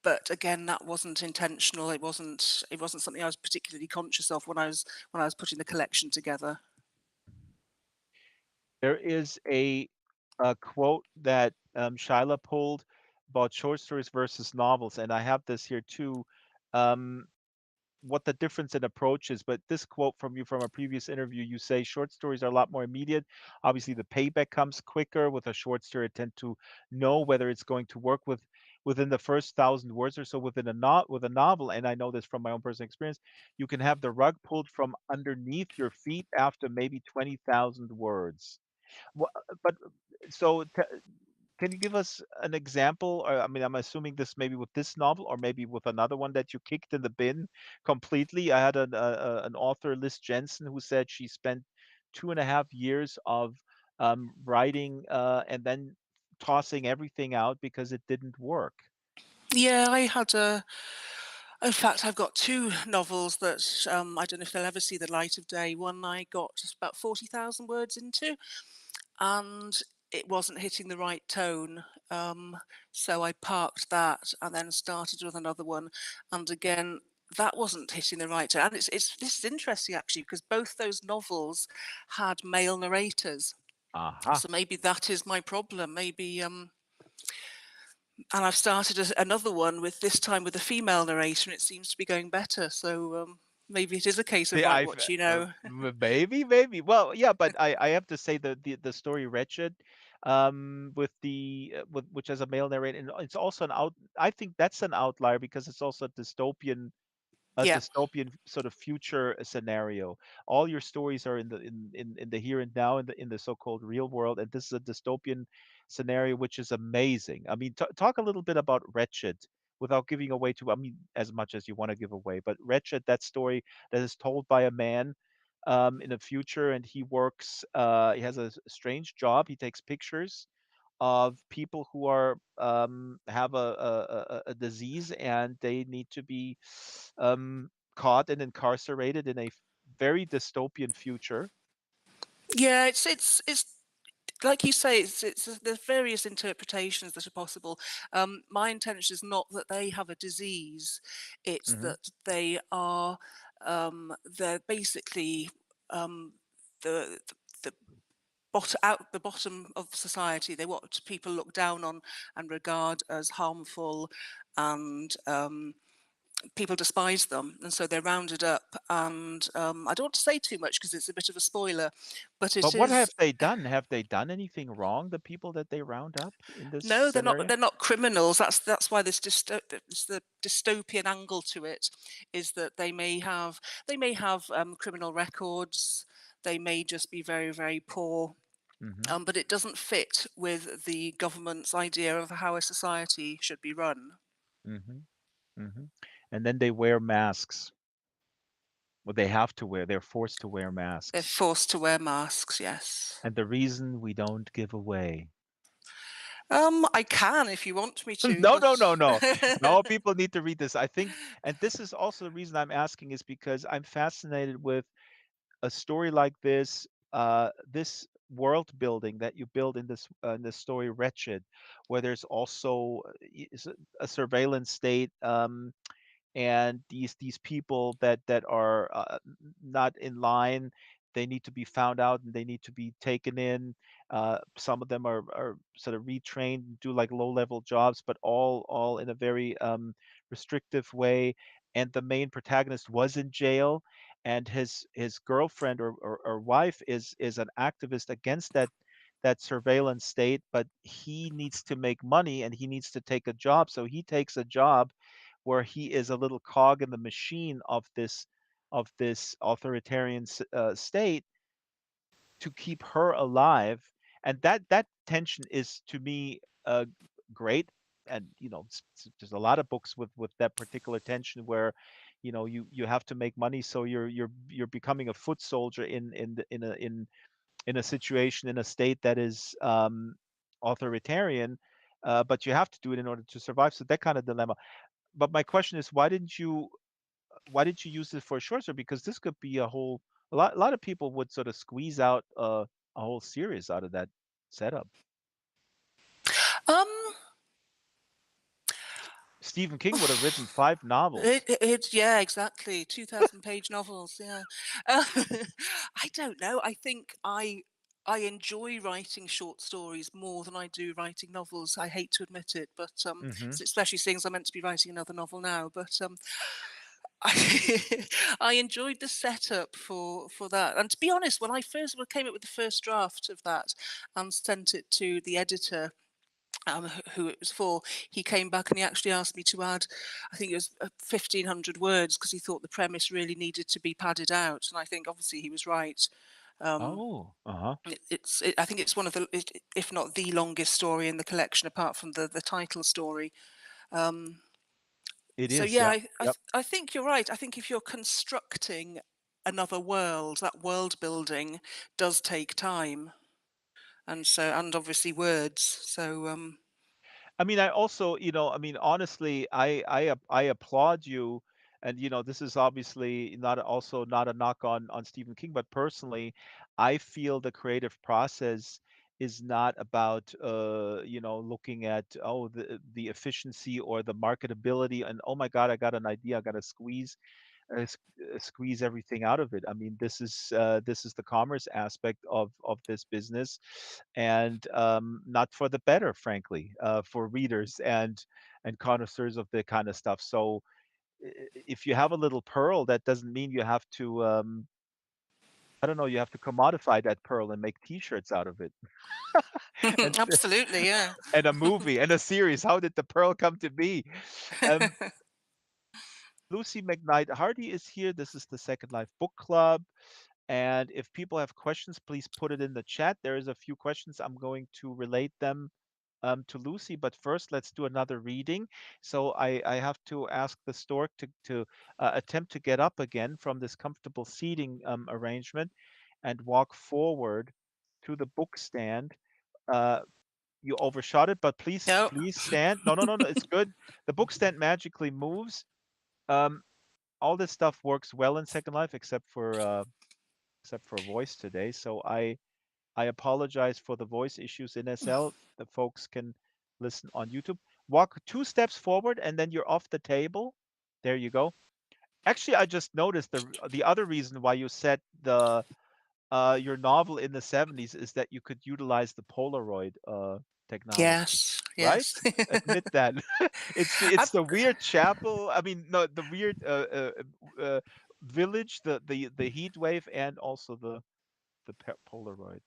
But again, that wasn't intentional. It wasn't something I was particularly conscious of when I was putting the collection together. There is a quote that Shyla pulled about short stories versus novels, and I have this here too. Um, what the difference in approach is, but this quote from you from a previous interview, you say short stories are a lot more immediate. Obviously, the payback comes quicker. With a short story, I tend to know whether it's going to work within the first 1,000 words or so. With a novel, and I know this from my own personal experience, you can have the rug pulled from underneath your feet after maybe 20,000 words. But so can you give us an example? Or, I mean, I'm assuming this maybe with this novel, or maybe with another one that you kicked in the bin completely. I had an author, Liz Jensen, who said she spent 2.5 years of writing and then tossing everything out because it didn't work. Yeah, I had a. In fact, I've got two novels that I don't know if they'll ever see the light of day. One I got just about 40,000 words into, and it wasn't hitting the right tone. So I parked that and then started with another one. And again, that wasn't hitting the right tone. And this is interesting actually because both those novels had male narrators. Aha. So maybe that is my problem. Maybe and I've started another one with this time with a female narrator, and it seems to be going better. So maybe it is a case of See, write I've what you know. maybe. Well, yeah, but I have to say the story Wretched, with which has a male narrator, and it's also an out. I think that's an outlier because it's also a Yeah. dystopian sort of future scenario. All your stories are in the here and now, in the so-called real world, and this is a dystopian scenario, which is amazing. I mean, talk a little bit about Wretched without giving away too. I mean, as much as you want to give away, but Wretched, that story that is told by a man in the future, and he works. He has a strange job. He takes pictures of people who have a disease, and they need to be caught and incarcerated in a very dystopian future. Yeah, it's like you say, there's various interpretations that are possible. My intention is not that they have a disease; it's Hmm. that they're basically um, the the out the bottom of society. They what people look down on and regard as harmful, and people despise them, and so they're rounded up. And I don't want to say too much because it's a bit of a spoiler, but it But what is. have they done? Have they done anything wrong, the people that they round up in this No, they're not. scenario? They're not criminals. That's why it's the dystopian angle to it, is that they may have criminal records. They may just be very very poor, Hmm. but it doesn't fit with the government's idea of how a society should be run. Hmm. Hmm. And then they wear masks. Well, they have to wear, they're forced to wear They're masks. forced to wear masks. Yes. And the reason we don't give away. I can if you want me to, No, but no, no, no. No, people need to read this. I think, and this is also the reason I'm asking is because I'm fascinated with a story like this world building that you build in this story, Wretched, where there's also a surveillance state. And these people that are not in line, they need to be found out and they need to be taken in. Some of them are sort of retrained, do like low level jobs, but all in a very restrictive way. And the main protagonist was in jail, and his girlfriend or wife is an activist against that surveillance state, but he needs to make money and he needs to take a job, so he takes a job where he is a little cog in the machine of this authoritarian state to keep her alive. And that tension is to me great. And there's a lot of books with that particular tension where you have to make money, so you're becoming a foot soldier in a situation, in a state that is authoritarian, but you have to do it in order to survive. So that kind of dilemma. But my question is, why didn't you use this for a short story? Because this could be a lot of people would sort of squeeze out a whole series out of that setup. um, Stephen King would have written 5 novels. yeah, exactly. 2,000-page novels. Yeah. Uh, I don't know. I think I enjoy writing short stories more than I do writing novels. I hate to admit it, but Hmm. especially seeing as I'm meant to be writing another novel now. But I I enjoyed the setup for that. And to be honest, when I first came up with the first draft of that and sent it to the editor, who it was for, he came back and he actually asked me to add, I think it was 1,500 words, because he thought the premise really needed to be padded out. And I think obviously he was right. Um, Oh, uh-huh. I think it's one of the, if not the longest story in the collection, apart from the title story. Um, It so is, yeah, yeah. Yep. I think you're right. I think if you're constructing another world, that world building does take time, and obviously words. So I mean, I also, I mean, honestly, I applaud you. And this is obviously not a knock on Stephen King, but personally, I feel the creative process is not about looking at, the efficiency or the marketability, and oh my God, I got an idea, I got to squeeze everything out of it. I mean, this is the commerce aspect of this business, and not for the better, frankly, for readers and connoisseurs of the kind of stuff. So if you have a little pearl, that doesn't mean you have to. I don't know. You have to commodify that pearl and make T-shirts out of it, and absolutely, yeah. and a movie and a series. How did the pearl come to be? Um, Lucie McKnight Hardy is here. This is the Second Life Book Club. And if people have questions, please put it in the chat. There is a few questions. I'm going to relate them to Lucy. But first, let's do another reading. So I have to ask the stork to attempt to get up again from this comfortable seating arrangement and walk forward to the book stand. Uh, you overshot it, but No. please stand. No, no, no, no. It's good. The book stand magically moves. Um, all this stuff works well in Second Life, except for voice today. So I I apologize for the voice issues in SL. The folks can listen on YouTube. Walk 2 steps forward and then you're off the table. There you go. Actually, I just noticed the other reason why you set the your novel in the 70s is that you could utilize the Polaroid technology, Yes, right? yes. Admit that. It's Ab- the weird chapel. I mean, no, the weird village, the heat wave, and also the Polaroid.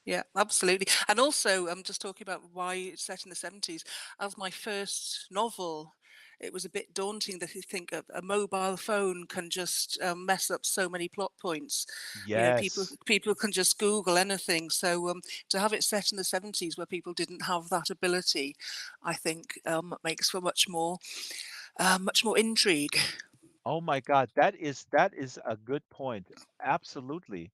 Yeah, absolutely. And also, I'm just talking about why it's set in the 70s. As my first novel, it was a bit daunting that you think a mobile phone can just mess up so many plot points. You know, Yes. people can just Google anything. So to have it set in the 70s where people didn't have that ability, I think makes for much more intrigue. Oh my God, that is a good point. Absolutely.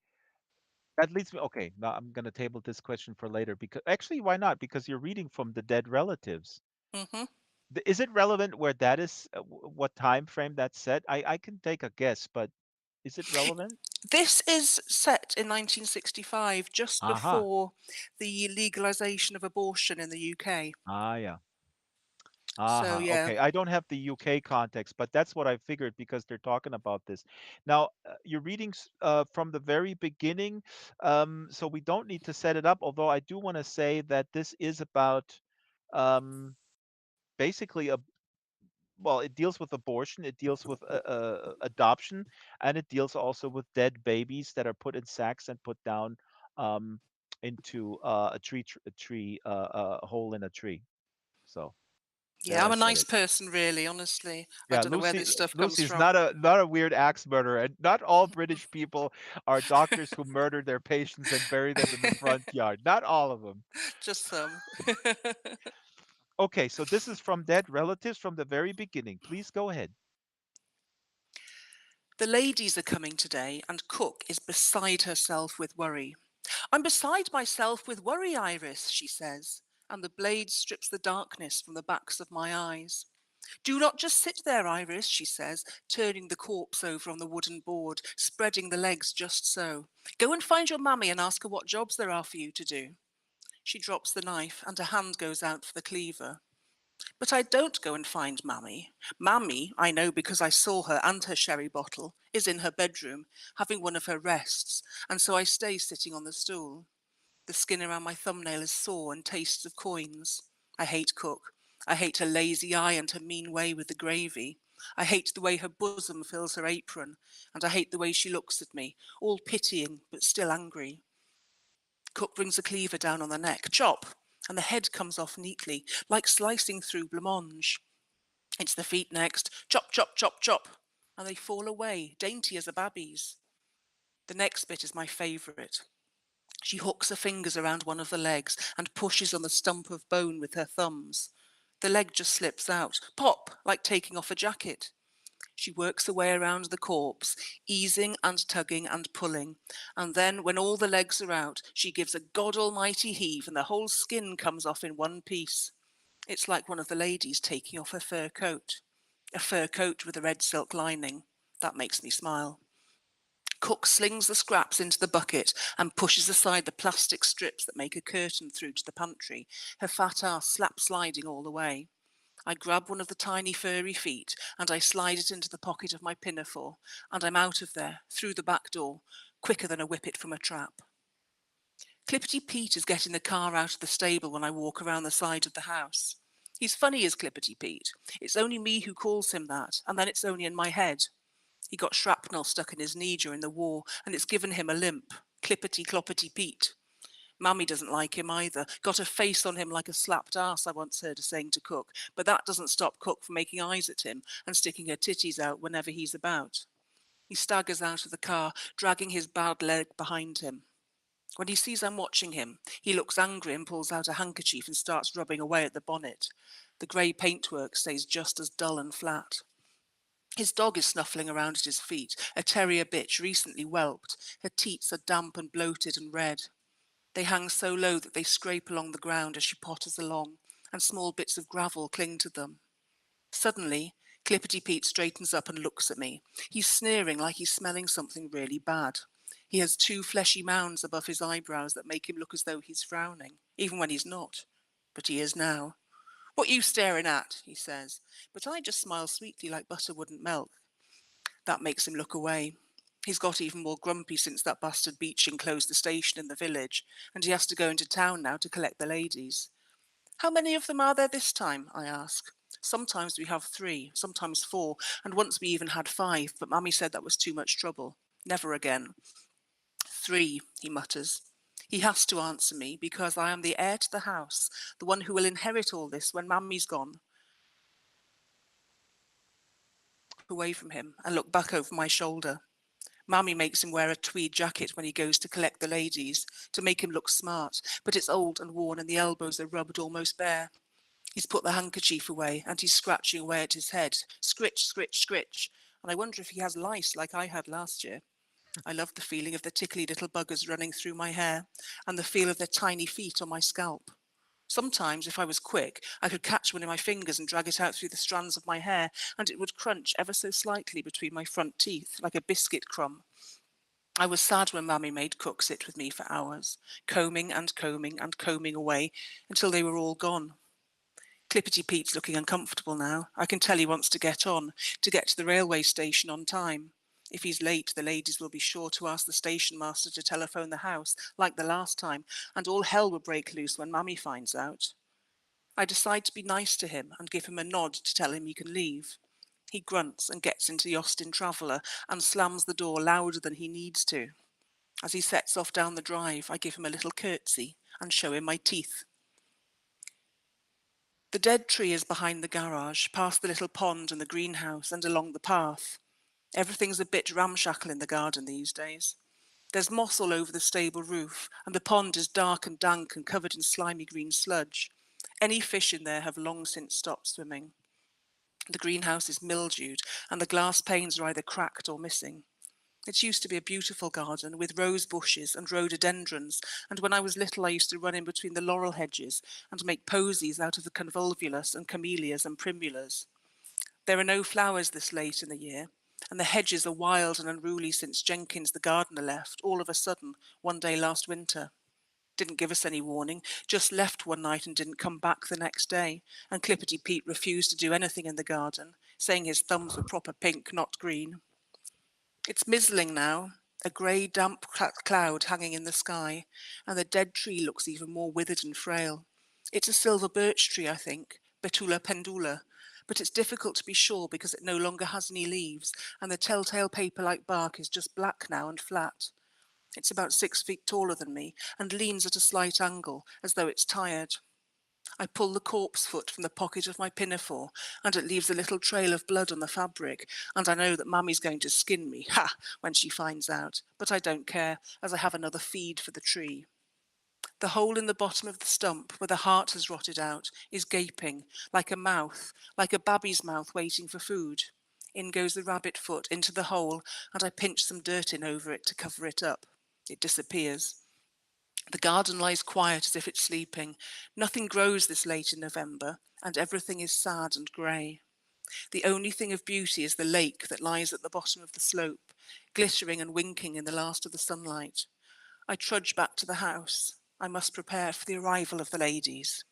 That leads me. Okay, now I'm gonna table this question for later because actually, why not? Because you're reading from the dead relatives. Hmm. Is it relevant where that is? What time frame that's set? I can take a guess, but is it relevant? This is set in 1965, just Aha. before the legalization of abortion in the UK. Ah, yeah. So Aha. yeah. Okay. I don't have the UK context, but that's what I figured because they're talking about this. Now, you're reading from the very beginning, so we don't need to set it up. Although I do want to say that this is about um, basically a well, it deals with abortion, it deals with adoption, and it deals also with dead babies that are put in sacks and put down um, into a tree, a hole in a tree. So there, Yeah, I I'm a said nice it. person, really, honestly. I Yeah, don't know where this stuff comes Lucy's from. not a weird axe murderer, and not all British people are doctors who murder their patients and bury them in the front yard. Not all of them. Just some. Okay, so this is from dead relatives from the very beginning. Please go ahead. The ladies are coming today, and Cook is beside herself with worry. I'm beside myself with worry, Iris, she says, and the blade strips the darkness from the backs of my eyes. Do not just sit there, Iris, she says, turning the corpse over on the wooden board, spreading the legs just so. Go and find your mammy and ask her what jobs there are for you to do. She drops the knife and her hand goes out for the cleaver. But I don't go and find Mammy. Mammy, I know because I saw her and her sherry bottle, is in her bedroom, having one of her rests, and so I stay sitting on the stool. The skin around my thumbnail is sore and tastes of coins. I hate Cook. I hate her lazy eye and her mean way with the gravy. I hate the way her bosom fills her apron, and I hate the way she looks at me, all pitying but still angry. Cook brings the cleaver down on the neck. Chop! And the head comes off neatly, like slicing through blancmange. It's the feet next. Chop, chop, chop, chop. And they fall away, dainty as a baby's. The next bit is my favourite. She hooks her fingers around one of the legs and pushes on the stump of bone with her thumbs. The leg just slips out. Pop, like taking off a jacket. She works her way around the corpse, easing and tugging and pulling. And then, when all the legs are out, she gives a God Almighty heave and the whole skin comes off in one piece. It's like one of the ladies taking off her fur coat. A fur coat with a red silk lining. That makes me smile. Cook slings the scraps into the bucket and pushes aside the plastic strips that make a curtain through to the pantry, her fat ass slap sliding all the way. I grab one of the tiny furry feet and I slide it into the pocket of my pinafore, and I'm out of there, through the back door, quicker than a whippet from a trap. Clippety Pete is getting the car out of the stable when I walk around the side of the house. He's funny as Clippety Pete. It's only me who calls him that, and then it's only in my head. He got shrapnel stuck in his knee during the war, and it's given him a limp. Clippety Cloppety Pete. Mummy doesn't like him either. Got a face on him like a slapped ass, I once heard her saying to Cook, but that doesn't stop Cook from making eyes at him and sticking her titties out whenever he's about. He staggers out of the car, dragging his bad leg behind him. When he sees I'm watching him, he looks angry and pulls out a handkerchief and starts rubbing away at the bonnet. The grey paintwork stays just as dull and flat. His dog is snuffling around at his feet, a terrier bitch recently whelped. Her teats are damp and bloated and red. They hang so low that they scrape along the ground as she potters along, and small bits of gravel cling to them. Suddenly, Clippety Pete straightens up and looks at me. He's sneering like he's smelling something really bad. He has two fleshy mounds above his eyebrows that make him look as though he's frowning, even when he's not. But he is now. "What you staring at?" he says. But I just smile sweetly like butter wouldn't melt. That makes him look away. He's got even more grumpy since that bastard Beeching closed the station in the village, and he has to go into town now to collect the ladies. "How many of them are there this time?" I ask. "Sometimes we have 3, sometimes 4, and once we even had 5, but Mummy said that was too much trouble. Never again." "3," he mutters. He has to answer me because I am the heir to the house, the one who will inherit all this when Mummy's gone. Away from him and look back over my shoulder. Mummy makes him wear a tweed jacket when he goes to collect the ladies, to make him look smart, but it's old and worn and the elbows are rubbed almost bare. He's put the handkerchief away and he's scratching away at his head. Scritch, scritch, scritch. And I wonder if he has lice like I had last year. I love the feeling of the tickly little buggers running through my hair and the feel of their tiny feet on my scalp. Sometimes, if I was quick, I could catch one in my fingers and drag it out through the strands of my hair, and it would crunch ever so slightly between my front teeth, like a biscuit crumb. I was sad when Mammy made Cook sit with me for hours, combing and combing and combing away until they were all gone. Clippity Pete's looking uncomfortable now. I can tell he wants to get on, to get to the railway station on time. If he's late, the ladies will be sure to ask the station master to telephone the house, like the last time, and all hell will break loose when Mammy finds out. I decide to be nice to him and give him a nod to tell him he can leave. He grunts and gets into the Austin Traveller and slams the door louder than he needs to. As he sets off down the drive, I give him a little curtsy and show him my teeth. The dead tree is behind the garage, past the little pond and the greenhouse and along the path. Everything's a bit ramshackle in the garden these days. There's moss all over the stable roof, and the pond is dark and dank and covered in slimy green sludge. Any fish in there have long since stopped swimming. The greenhouse is mildewed, and the glass panes are either cracked or missing. It used to be a beautiful garden with rose bushes and rhododendrons, and when I was little I used to run in between the laurel hedges and make posies out of the convolvulus and camellias and primulas. There are no flowers this late in the year, and the hedges are wild and unruly since Jenkins the gardener left, all of a sudden, one day last winter. Didn't give us any warning, just left one night and didn't come back the next day, and Clippity Pete refused to do anything in the garden, saying his thumbs were proper pink, not green. It's mizzling now, a grey, damp cloud hanging in the sky, and the dead tree looks even more withered and frail. It's a silver birch tree, I think, Betula pendula, but it's difficult to be sure because it no longer has any leaves, and the telltale paper-like bark is just black now and flat. It's about 6 feet taller than me and leans at a slight angle, as though it's tired. I pull the corpse foot from the pocket of my pinafore, and it leaves a little trail of blood on the fabric, and I know that Mummy's going to skin me, ha, when she finds out, but I don't care, as I have another feed for the tree. The hole in the bottom of the stump, where the heart has rotted out, is gaping, like a mouth, like a baby's mouth waiting for food. In goes the rabbit foot into the hole, and I pinch some dirt in over it to cover it up. It disappears. The garden lies quiet as if it's sleeping. Nothing grows this late in November, and everything is sad and grey. The only thing of beauty is the lake that lies at the bottom of the slope, glittering and winking in the last of the sunlight. I trudge back to the house. I must prepare for the arrival of the ladies.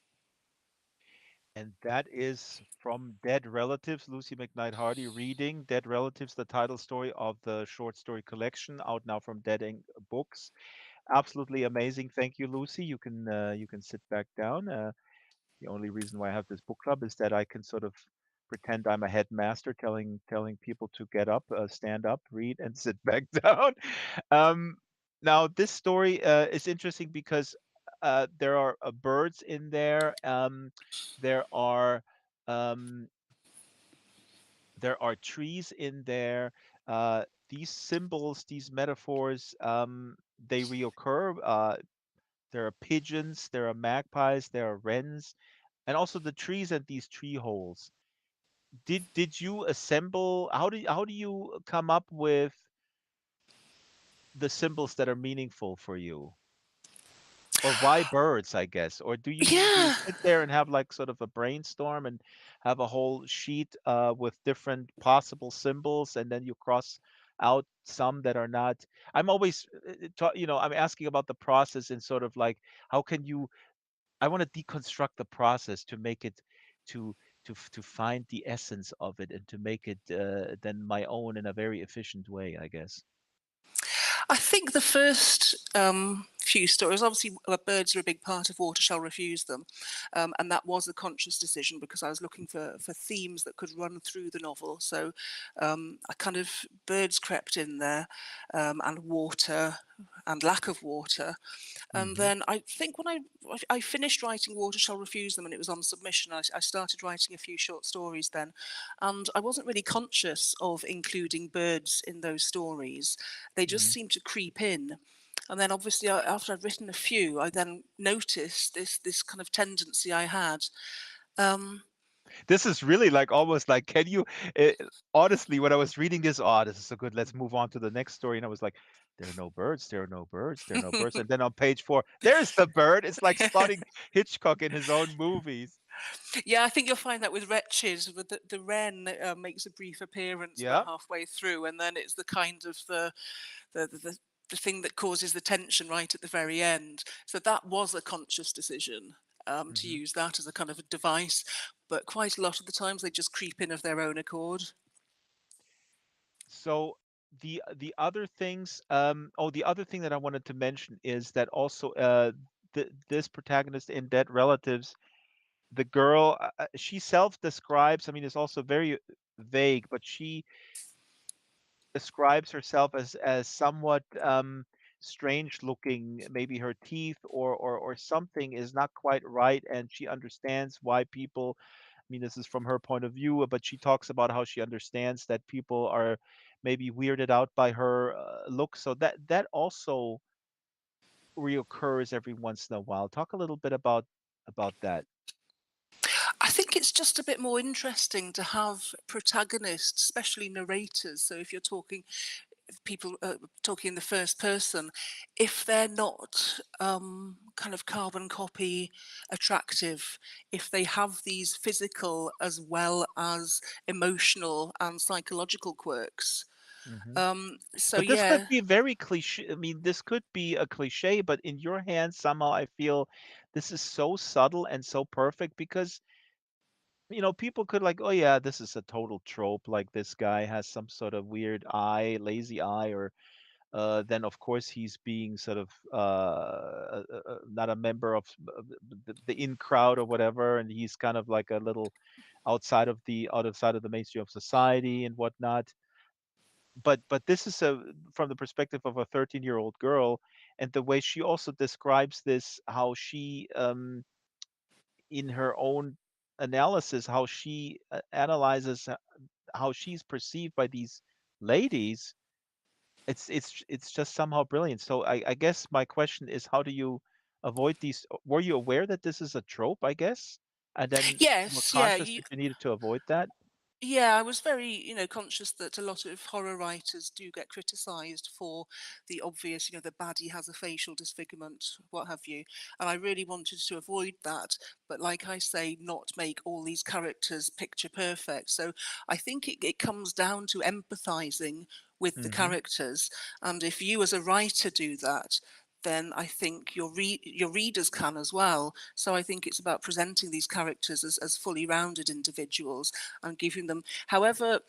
And that is from Dead Relatives, Lucie McKnight Hardy reading Dead Relatives, the title story of the short story collection, out now from Dead Ink Books. Absolutely amazing. Thank you, Lucy. You can sit back down. The only reason why I have this book club is that I can sort of pretend I'm a headmaster telling people to get up, stand up, read, and sit back down. Um, Now, this story is interesting because there are birds in there. There are um, there are trees in there. These symbols, these metaphors, they reoccur. There are pigeons, there are magpies, there are wrens, and also the trees and these tree holes. Did you assemble? How do you come up with the symbols that are meaningful for you? Or why birds, I guess? Or do you Yeah, sit there and have like sort of a brainstorm and have a whole sheet with different possible symbols, and then you out some that are not. I'm always, I'm asking about the process and sort of like, how can you, I want to deconstruct the process to make it, to to find the essence of it and to make it then my own in a very efficient way, I guess. I think the first few stories, obviously, birds are a big part of Water Shall Refuse Them, and that was a conscious decision because I was looking for themes that could run through the novel. So I kind of birds crept in there, and water and lack of water. And Hmm. then I think when I finished writing Water Shall Refuse Them and it was on submission, I started writing a few short stories then. And I wasn't really conscious of including birds in those stories. They just Hmm. seemed to creep in. And then obviously after I'd written a few, I then noticed this kind of tendency I had. Um, This is really like almost like, can you, uh, honestly, when I was reading this, oh, this is so good. Let's move on to the next story. And I was like, there are no birds, there are no birds, there are no birds. And then on page 4, there's the bird. It's like spotting Hitchcock in his own movies. yeah, I think you'll find that with Wretches, with the wren makes a brief appearance Yeah. about halfway through, and then it's the kind of the, the, the the thing that causes the tension right at the very end. So that was a conscious decision to Hmm. use that as a kind of a device. But quite a lot of the times they just creep in of their own accord. So the other things, the other thing that I wanted to mention is that also this protagonist in Dead Relatives, the girl, she self-describes, I mean, it's also very vague, but she describes herself as somewhat strange looking. Maybe her teeth or something is not quite right, and she understands why people. I mean, this is from her point of view, but she talks about how she understands that people are maybe weirded out by her look. So that also reoccurs every once in a while. Talk a little bit about that. I think it's just a bit more interesting to have protagonists, especially narrators. So if you're talking people talking in the first person, if they're not kind of carbon copy attractive, if they have these physical as well as emotional and psychological quirks. Hmm. So But this could yeah, be very cliche. I mean, this could be a cliche, but in your hands, somehow I feel this is so subtle and so perfect because, people could like, oh yeah, this is a total trope. Like this guy has some sort of weird eye, lazy eye, or then of course he's being sort of not a member of the in crowd or whatever, and he's kind of like a little outside of the mainstream of society and whatnot. But this is from the perspective of a 13-year-old girl, and the way she also describes this, how she in her own analysis, how she analyzes how she's perceived by these ladies. It's just somehow brilliant. So I guess my question is, how do you avoid these? Were you aware that this is a trope, I guess, and then you were yes, yeah, conscious that you needed to avoid that? yeah, I was very, conscious that a lot of horror writers do get criticised for the obvious, the baddie has a facial disfigurement, what have you. And I really wanted to avoid that, but like I say, not make all these characters picture perfect. So I think it comes down to empathising with the Hmm. characters. And if you as a writer do that, then I think your readers can as well. So I think it's about presenting these characters as fully rounded individuals and giving them, however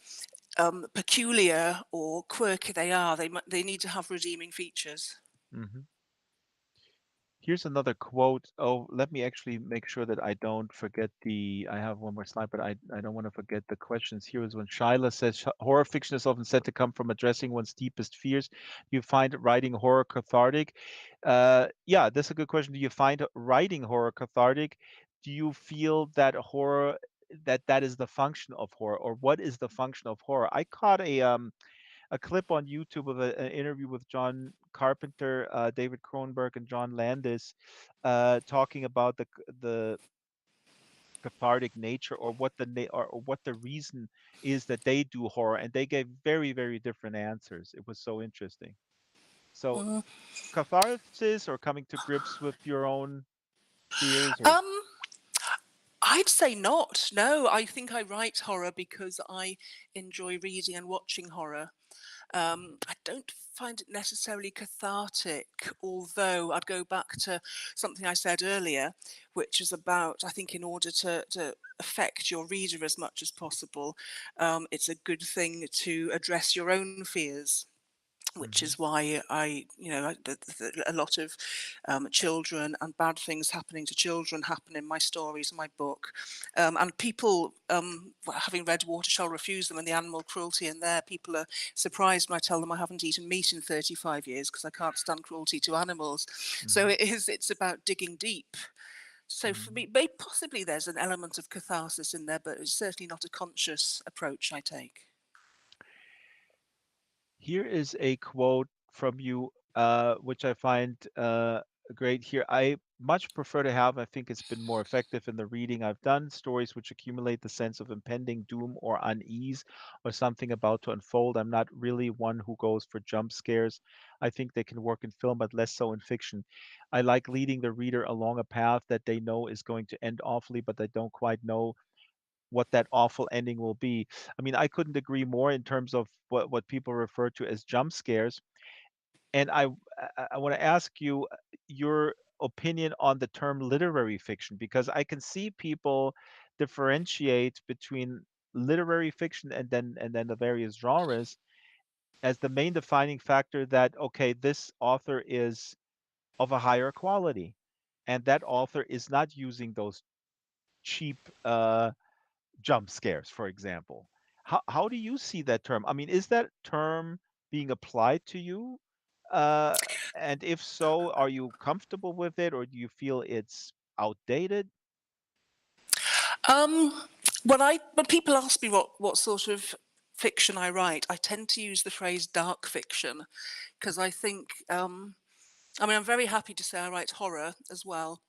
peculiar or quirky they are, they need to have redeeming features. Hmm. Here's another quote. Oh, let me actually make sure that I don't forget I have one more slide, but I don't want to forget the questions. Here is when Shyla says, horror fiction is often said to come from addressing one's deepest fears. Do you find writing horror cathartic? Yeah, that's a good question. Do you find writing horror cathartic? Do you feel that horror, that is the function of horror, or what is the function of horror? I caught a clip on YouTube of an interview with John Carpenter, David Cronenberg, and John Landis, talking about the cathartic nature, or or what the reason is that they do horror, and they gave very very different answers. It was so interesting. So Mm. catharsis, or coming to grips with your own fears, or Um, I'd say not. No, I think I write horror because I enjoy reading and watching horror. I don't find it necessarily cathartic, although I'd go back to something I said earlier, which is about, I think, in order to affect your reader as much as possible, it's a good thing to address your own fears, which Hmm. is why a lot of children and bad things happening to children happen in my stories in my book, and people, having read Water Shall Refuse Them and the animal cruelty in there, people are surprised when I tell them I haven't eaten meat in 35 years because I can't stand cruelty to animals. So Hmm. it's about digging deep. So for Hmm. me, maybe possibly there's an element of catharsis in there, but it's certainly not a conscious approach I take. Here is a quote from you, which I find great here. I much prefer to have, I think it's been more effective in the reading I've done, stories which accumulate the sense of impending doom or unease or something about to unfold. I'm not really one who goes for jump scares. I think they can work in film, but less so in fiction. I like leading the reader along a path that they know is going to end awfully, but they don't quite know what that awful ending will be. I mean, I couldn't agree more in terms of what people refer to as jump scares. And I want to ask you your opinion on the term literary fiction, because I can see people differentiate between literary fiction and then the various genres as the main defining factor that, okay, this author is of a higher quality and that author is not using those cheap jump scares, for example. How do you see that term? I mean, is that term being applied to you? Uh, and if so, are you comfortable with it, or do you feel it's outdated? Um, when people ask me what sort of fiction I write, I tend to use the phrase dark fiction because I think, I mean, I'm very happy to say I write horror as well,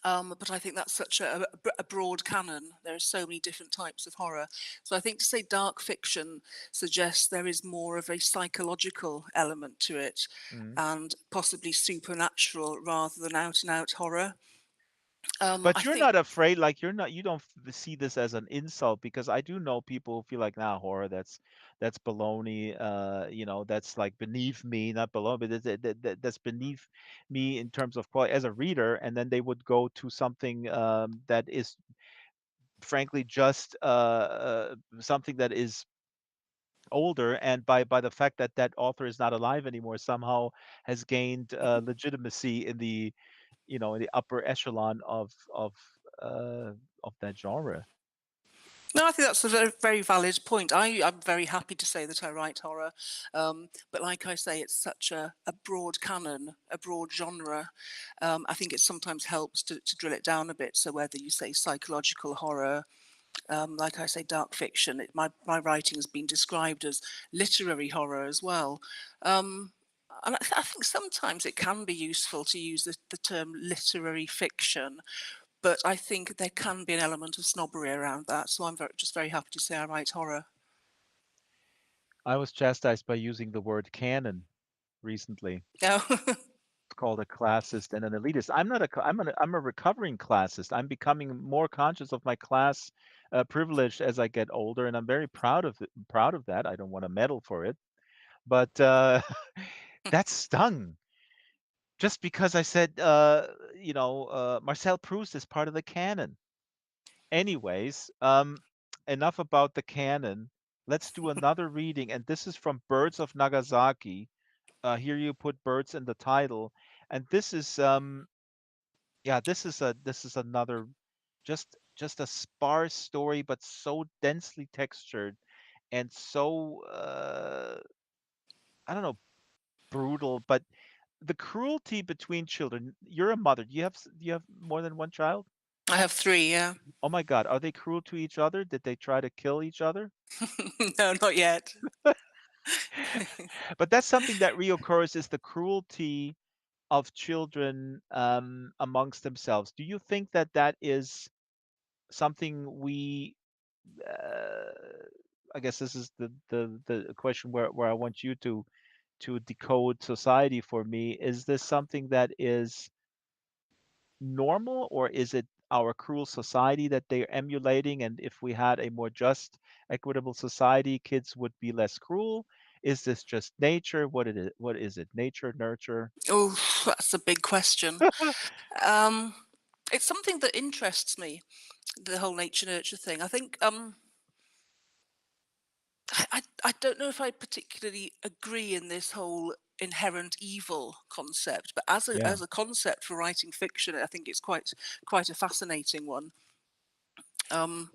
but I think that's such a broad canon. There are so many different types of horror. So I think to say dark fiction suggests there is more of a psychological element to it Mm. and possibly supernatural rather than out and out horror. I But you're think not afraid, like you don't see this as an insult, because I do know people who feel like, nah, horror, that's baloney, that's like beneath me, not below, but that's beneath me in terms of quality as a reader, and then they would go to something that is frankly just something that is older, and by the fact that that author is not alive anymore, somehow has gained legitimacy in the in the upper echelon uh, of that genre. no, I think that's a very valid point. I'm very happy to say that I write horror, but like I say, it's such a broad canon, a broad genre. I think it sometimes helps to drill it down a bit. So whether you say psychological horror, like I say, dark fiction, my writing has been described as literary horror as well. And I think sometimes it can be useful to use the term literary fiction, but I think there can be an element of snobbery around that. So I'm just very happy to say I write horror. I was chastised by using the word canon recently. Yeah. It's called a classist and an elitist. I'm not a cl- I'm a recovering classist. I'm becoming more conscious of my class privilege as I get older, and I'm very proud of that. I don't want to medal for it, but that stung just because I said, Marcel Proust is part of the canon. Anyways, enough about the canon. Let's do another reading, and this is from Birds of Nagasaki. Here you put birds in the title, and this is yeah, this is another just a sparse story, but so densely textured and so I don't know, brutal, but the cruelty between children. You're a mother. Do you have more than one child? I have three, yeah. Oh my God, are they cruel to each other? Did they try to kill each other? No, not yet. But that's something that reoccurs, is the cruelty of children amongst themselves. Do you think that that is something we? Uh, I guess this is the question where I want you to decode society for me. Is this something that is normal, or is it our cruel society that they're emulating? And if we had a more just, equitable society, kids would be less cruel. Is this just nature? What is it? Nature, nurture? Oh, that's a big question. Um, it's something that interests me, the whole nature nurture thing. I think I don't know if I particularly agree in this whole inherent evil concept, but Yeah. as a concept for writing fiction, I think it's quite a fascinating one. Um,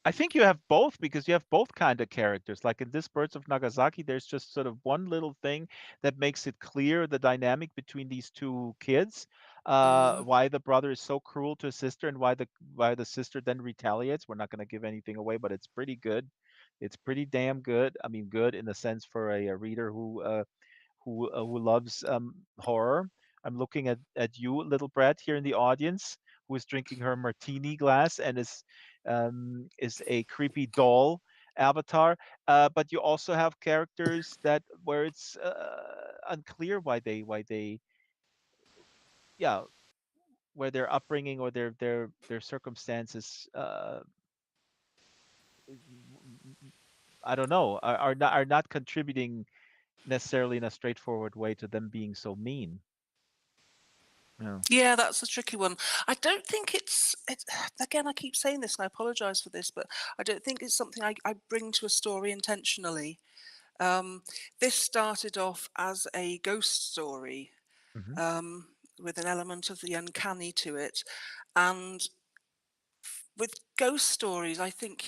I think you have both because you have both kind of characters. Like in this Birds of Nagasaki, there's just sort of one little thing that makes it clear the dynamic between these two kids, mhm. why the brother is so cruel to his sister and why the sister then retaliates. We're not going to give anything away, but it's pretty good. It's pretty damn good. I mean, good in the sense for a reader who loves horror. I'm looking at you, little Brett, here in the audience, who is drinking her martini glass and is a creepy doll avatar. But you also have characters that where it's unclear why they yeah where their upbringing or their circumstances I don't know are not contributing necessarily in a straightforward way to them being so mean. Yeah. Yeah, that's a tricky one. I don't think it's again, I keep saying this and I apologize for this, but I don't think it's something I bring to a story intentionally. Um, this started off as a ghost story, Hmm. um, with an element of the uncanny to it. And with ghost stories, I think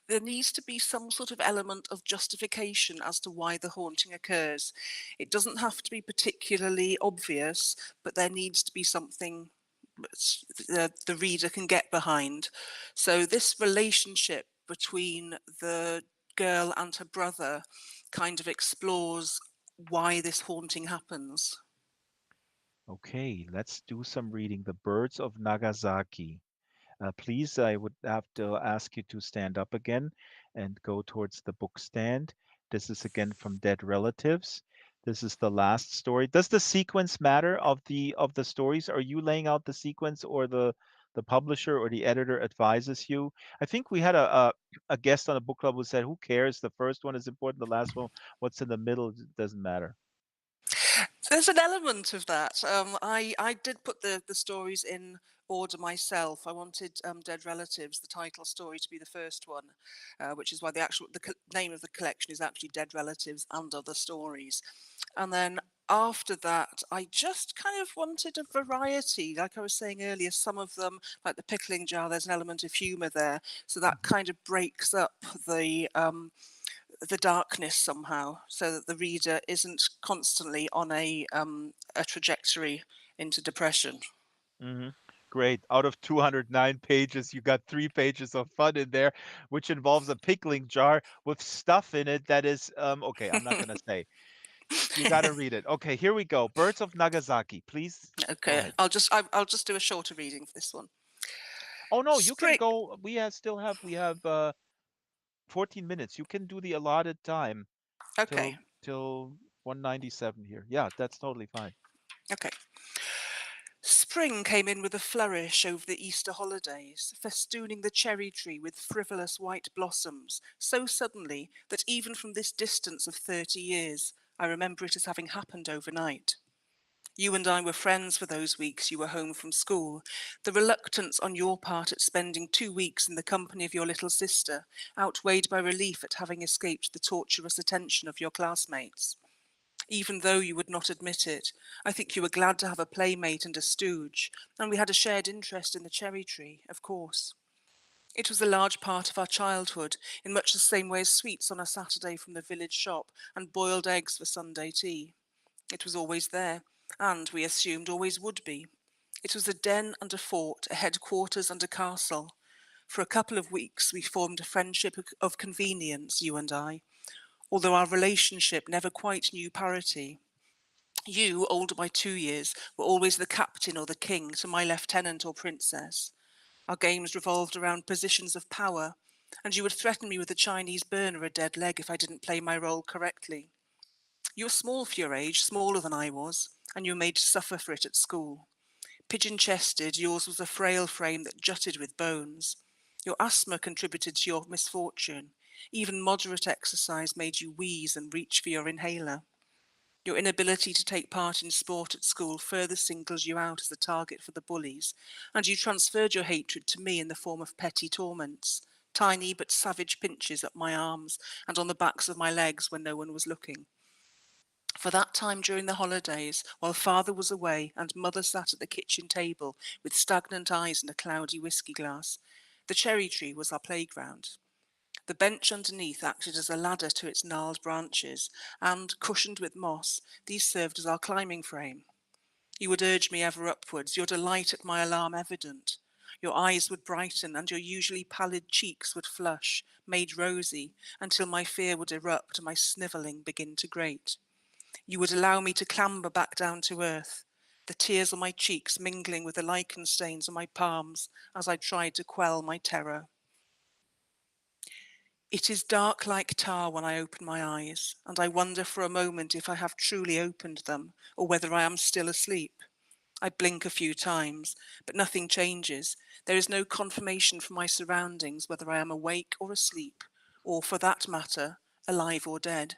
there needs to be some sort of element of justification as to why the haunting occurs. It doesn't have to be particularly obvious, but there needs to be something the reader can get behind. So this relationship between the girl and her brother kind of explores why this haunting happens. Okay, let's do some reading. The Birds of Nagasaki. Please, I would have to ask you to stand up again and go towards the book stand. This is again from Dead Relatives. This is the last story. Does the sequence matter of the stories? Are you laying out the sequence, or the publisher or the editor advises you? I think we had a guest on a book club who said, "Who cares? The first one is important. The last one, what's in the middle, doesn't matter." There's an element of that. I did put the stories in order myself. I wanted Dead Relatives, the title story, to be the first one, which is why the name of the collection is actually Dead Relatives and Other Stories. And then after that, I just kind of wanted a variety. Like I was saying earlier, some of them, like the pickling jar, there's an element of humour there, so that Mhm. kind of breaks up the darkness somehow, so that the reader isn't constantly on a trajectory into depression. Hmm. Great. Out of 209 pages, you got 3 pages of fun in there, which involves a pickling jar with stuff in it that is, okay, I'm not going to say. You got to read it. Okay, here we go. Birds of Nagasaki. Please go Okay, ahead. I'll just do a shorter reading for this one. Oh no, you can Spring. go. We have 14 minutes. You can do the allotted time Okay, till 197 here. Yeah, that's totally fine. okay. Spring came in with a flourish over the Easter holidays, festooning the cherry tree with frivolous white blossoms so suddenly that even from this distance of 30 years, I remember it as having happened overnight. You and I were friends for those weeks you were home from school. The reluctance on your part at spending 2 weeks in the company of your little sister outweighed by relief at having escaped the torturous attention of your classmates. Even though you would not admit it, I think you were glad to have a playmate and a stooge, and we had a shared interest in the cherry tree, of course. It was a large part of our childhood, in much the same way as sweets on a Saturday from the village shop and boiled eggs for Sunday tea. It was always there, and, we assumed, always would be. It was a den and a fort, a headquarters and a castle. For a couple of weeks we formed a friendship of convenience, you and I, although our relationship never quite knew parity. You, older by 2 years, were always the captain or the king to my lieutenant or princess. Our games revolved around positions of power, and you would threaten me with a Chinese burn or a dead leg if I didn't play my role correctly. You were small for your age, smaller than I was, and you were made to suffer for it at school. Pigeon-chested, yours was a frail frame that jutted with bones. Your asthma contributed to your misfortune. Even moderate exercise made you wheeze and reach for your inhaler. Your inability to take part in sport at school further singles you out as a target for the bullies, and you transferred your hatred to me in the form of petty torments, tiny but savage pinches up my arms and on the backs of my legs when no one was looking. For that time during the holidays, while father was away and mother sat at the kitchen table with stagnant eyes and a cloudy whisky glass, the cherry tree was our playground. The bench underneath acted as a ladder to its gnarled branches, and, cushioned with moss, these served as our climbing frame. You would urge me ever upwards, your delight at my alarm evident. Your eyes would brighten, and your usually pallid cheeks would flush, made rosy, until my fear would erupt and my snivelling begin to grate. You would allow me to clamber back down to earth, the tears on my cheeks mingling with the lichen stains on my palms as I tried to quell my terror. It is dark like tar when I open my eyes, and I wonder for a moment if I have truly opened them, or whether I am still asleep. I blink a few times, but nothing changes. There is no confirmation from my surroundings whether I am awake or asleep, or, for that matter, alive or dead.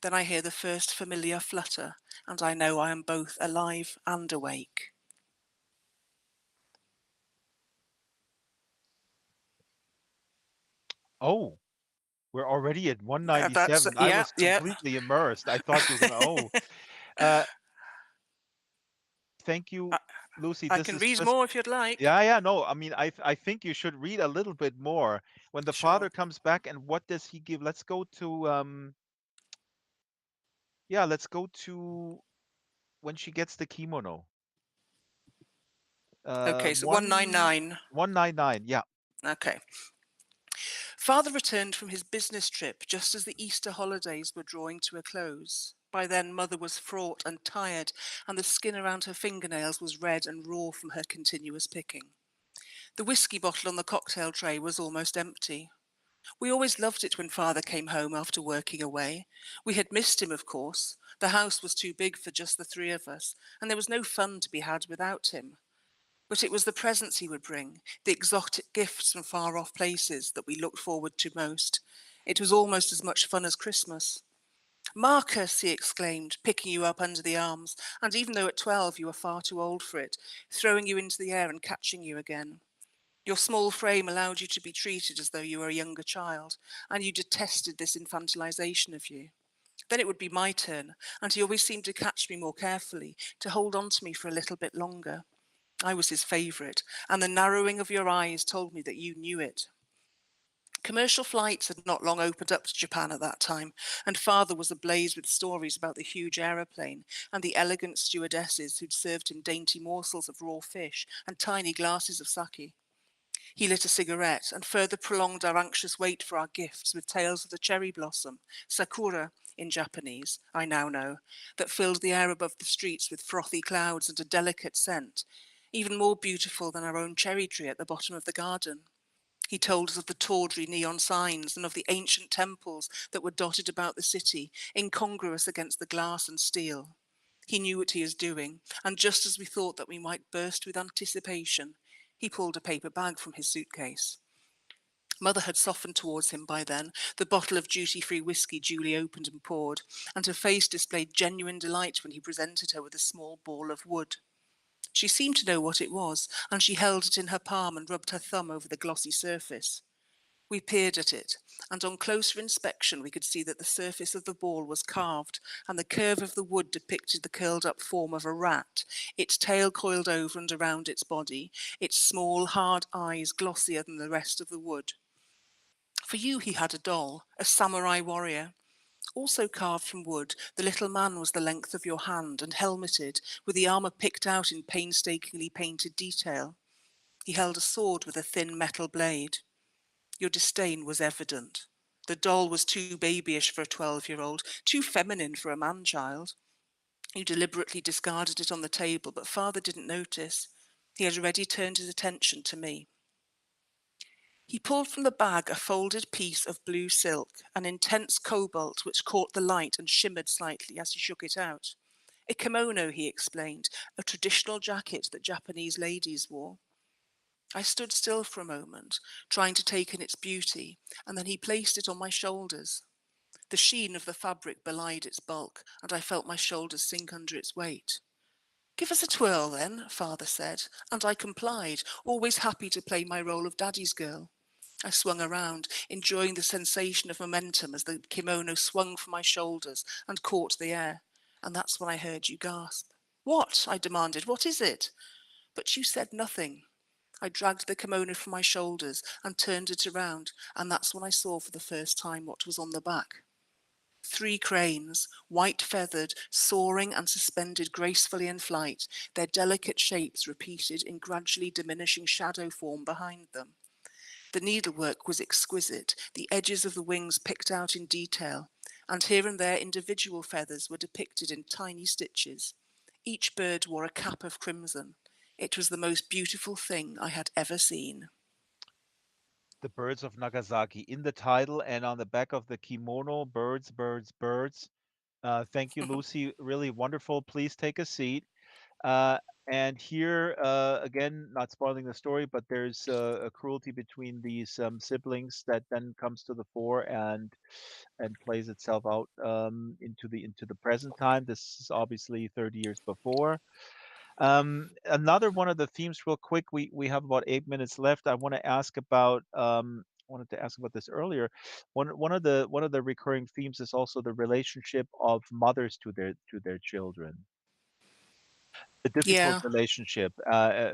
Then I hear the first familiar flutter, and I know I am both alive and awake. Oh, we're already at That's 197. I yeah, was yeah. completely immersed. I thought you were gonna. Oh, uh, thank you, I, Lucy. I This can is read just. more if you'd like. Yeah, yeah. No, I mean, I think you should read a little bit more when the Sure. father comes back. And what does he give? Let's go to. Yeah, let's go to when she gets the kimono. Okay, so One 199. 199. Yeah. Okay. Father returned from his business trip just as the Easter holidays were drawing to a close. By then, Mother was fraught and tired, and the skin around her fingernails was red and raw from her continuous picking. The whisky bottle on the cocktail tray was almost empty. We always loved it when Father came home after working away. We had missed him, of course. The house was too big for just the three of us, and there was no fun to be had without him. But it was the presents he would bring, the exotic gifts from far-off places that we looked forward to most. It was almost as much fun as Christmas. Marcus, he exclaimed, picking you up under the arms, and even though at 12 you were far too old for it, throwing you into the air and catching you again. Your small frame allowed you to be treated as though you were a younger child, and you detested this infantilization of you. Then it would be my turn, and he always seemed to catch me more carefully, to hold on to me for a little bit longer. I was his favourite, and the narrowing of your eyes told me that you knew it. Commercial flights had not long opened up to Japan at that time, and Father was ablaze with stories about the huge aeroplane and the elegant stewardesses who'd served him dainty morsels of raw fish and tiny glasses of sake. He lit a cigarette and further prolonged our anxious wait for our gifts with tales of the cherry blossom, sakura in Japanese, I now know, that filled the air above the streets with frothy clouds and a delicate scent, even more beautiful than our own cherry tree at the bottom of the garden. He told us of the tawdry neon signs and of the ancient temples that were dotted about the city, incongruous against the glass and steel. He knew what he was doing, and just as we thought that we might burst with anticipation, he pulled a paper bag from his suitcase. Mother had softened towards him by then, the bottle of duty-free whisky duly opened and poured, and her face displayed genuine delight when he presented her with a small ball of wood. She seemed to know what it was, and she held it in her palm and rubbed her thumb over the glossy surface. We peered at it, and on closer inspection we could see that the surface of the ball was carved, and the curve of the wood depicted the curled-up form of a rat, its tail coiled over and around its body, its small, hard eyes glossier than the rest of the wood. For you he had a doll, a samurai warrior. Also carved from wood, the little man was the length of your hand and helmeted, with the armour picked out in painstakingly painted detail. He held a sword with a thin metal blade. Your disdain was evident. The doll was too babyish for a 12-year-old, too feminine for a man-child. You deliberately discarded it on the table, but Father didn't notice. He had already turned his attention to me. He pulled from the bag a folded piece of blue silk, an intense cobalt which caught the light and shimmered slightly as he shook it out. A kimono, he explained, a traditional jacket that Japanese ladies wore. I stood still for a moment, trying to take in its beauty, and then he placed it on my shoulders. The sheen of the fabric belied its bulk, and I felt my shoulders sink under its weight. Give us a twirl, then, father said, and I complied, always happy to play my role of daddy's girl. I swung around, enjoying the sensation of momentum as the kimono swung from my shoulders and caught the air. And that's when I heard you gasp. What? I demanded. What is it? But you said nothing. I dragged the kimono from my shoulders and turned it around, and that's when I saw for the first time what was on the back. Three cranes, white feathered, soaring and suspended gracefully in flight, their delicate shapes repeated in gradually diminishing shadow form behind them. The needlework was exquisite, the edges of the wings picked out in detail, and here and there individual feathers were depicted in tiny stitches. Each bird wore a cap of crimson. It was the most beautiful thing I had ever seen. The birds of Nagasaki in the title and on the back of the kimono, birds, birds, birds. Thank you, Lucy. Really wonderful. Please take a seat. Uh, and here, again, not spoiling the story, but there's a cruelty between these siblings that then comes to the fore and plays itself out into the present time. This is obviously 30 years before. Another one of the themes, real quick. We have about 8 minutes left. I want to ask about. Wanted to ask about this earlier. One of the recurring themes is also the relationship of mothers to their children, a difficult Yeah, relationship.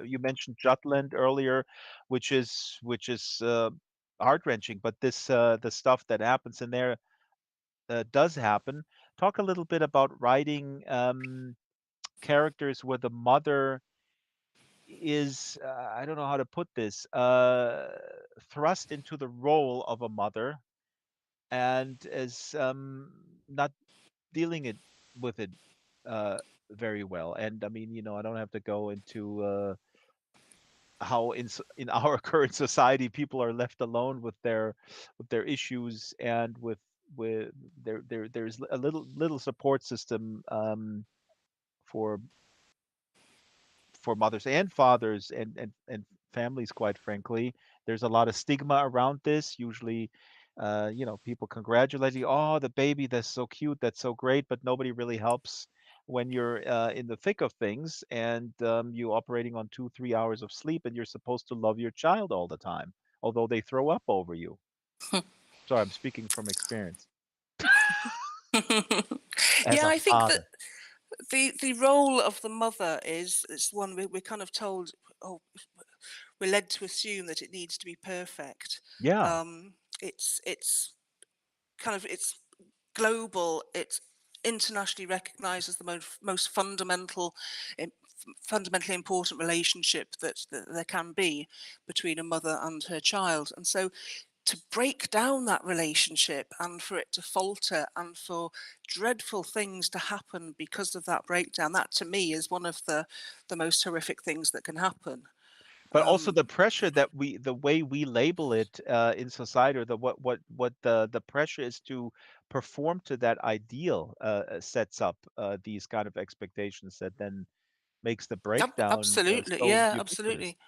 You mentioned Jutland earlier, which is heart wrenching, but this the stuff that happens in there does happen. Talk a little bit about writing characters where the mother is I don't know how to put this thrust into the role of a mother and is not dealing it with it uh, very well. And I mean, I don't have to go into how in our current society people are left alone with their issues and with there's a little support system for mothers and fathers and families, quite frankly. There's a lot of stigma around this. Usually, people congratulate you, oh, the baby, that's so cute, that's so great, but nobody really helps when you're in the thick of things and you operating on 2 3 hours of sleep and you're supposed to love your child all the time, although they throw up over you. Sorry, I'm speaking from experience as yeah. a I think that father. the role of the mother is it's one we're kind of told. Oh, we're led to assume that it needs to be perfect. Yeah. It's kind of it's global. It's internationally recognised as the most fundamentally important relationship that there can be between a mother and her child. And so to break down that relationship and for it to falter and for dreadful things to happen because of that breakdown, that to me is one of the most horrific things that can happen. But also Um, the pressure that the way we label it in society, or the what the pressure is to perform to that ideal sets up these kind of expectations that then makes the breakdown Absolutely, so yeah, ubiquitous. absolutely.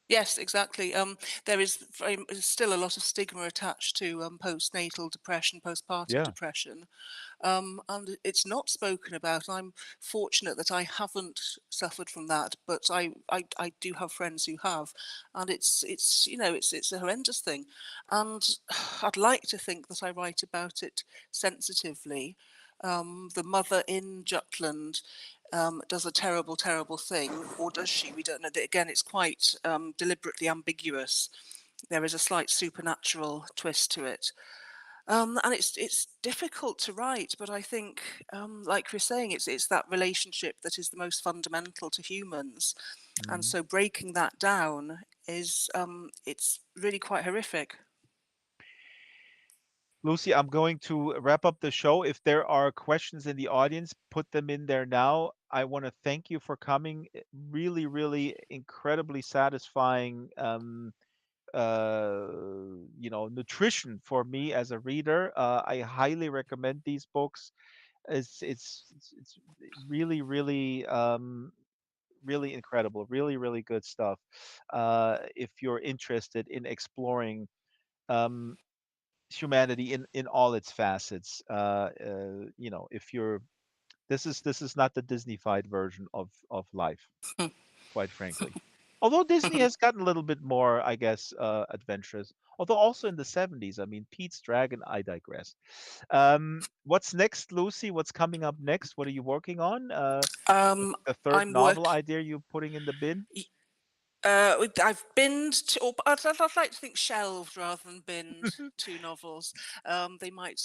Yes, exactly. There is still a lot of stigma attached to postnatal depression, postpartum Yeah. depression, and it's not spoken about. I'm fortunate that I haven't suffered from that, but I do have friends who have, and it's a horrendous thing, and I'd like to think that I write about it sensitively. The mother in Jutland does a terrible, terrible thing, or does she? We don't know. Again, it's quite deliberately ambiguous. There is a slight supernatural twist to it, and it's difficult to write. But I think, like you're saying, it's that relationship that is the most fundamental to humans, and Mhm. so breaking that down is it's really quite horrific. Lucy, I'm going to wrap up the show. If there are questions in the audience, put them in there now. I want to thank you for coming. Really, really incredibly satisfying uh, nutrition for me as a reader. I highly recommend these books. It's really, really really incredible, really, really good stuff. If you're interested in exploring um, humanity in all its facets, if you're this is not the Disneyfied version of life, quite frankly. Although Disney has gotten a little bit more, I guess, adventurous. Although also in the 70s, I mean, Pete's Dragon, I digress. What's next, Lucy? What's coming up next? What are you working on? Um, The third I'm novel work. idea you're putting in the bin? I've binned, or I'd like to think shelved rather than binned, two novels. They might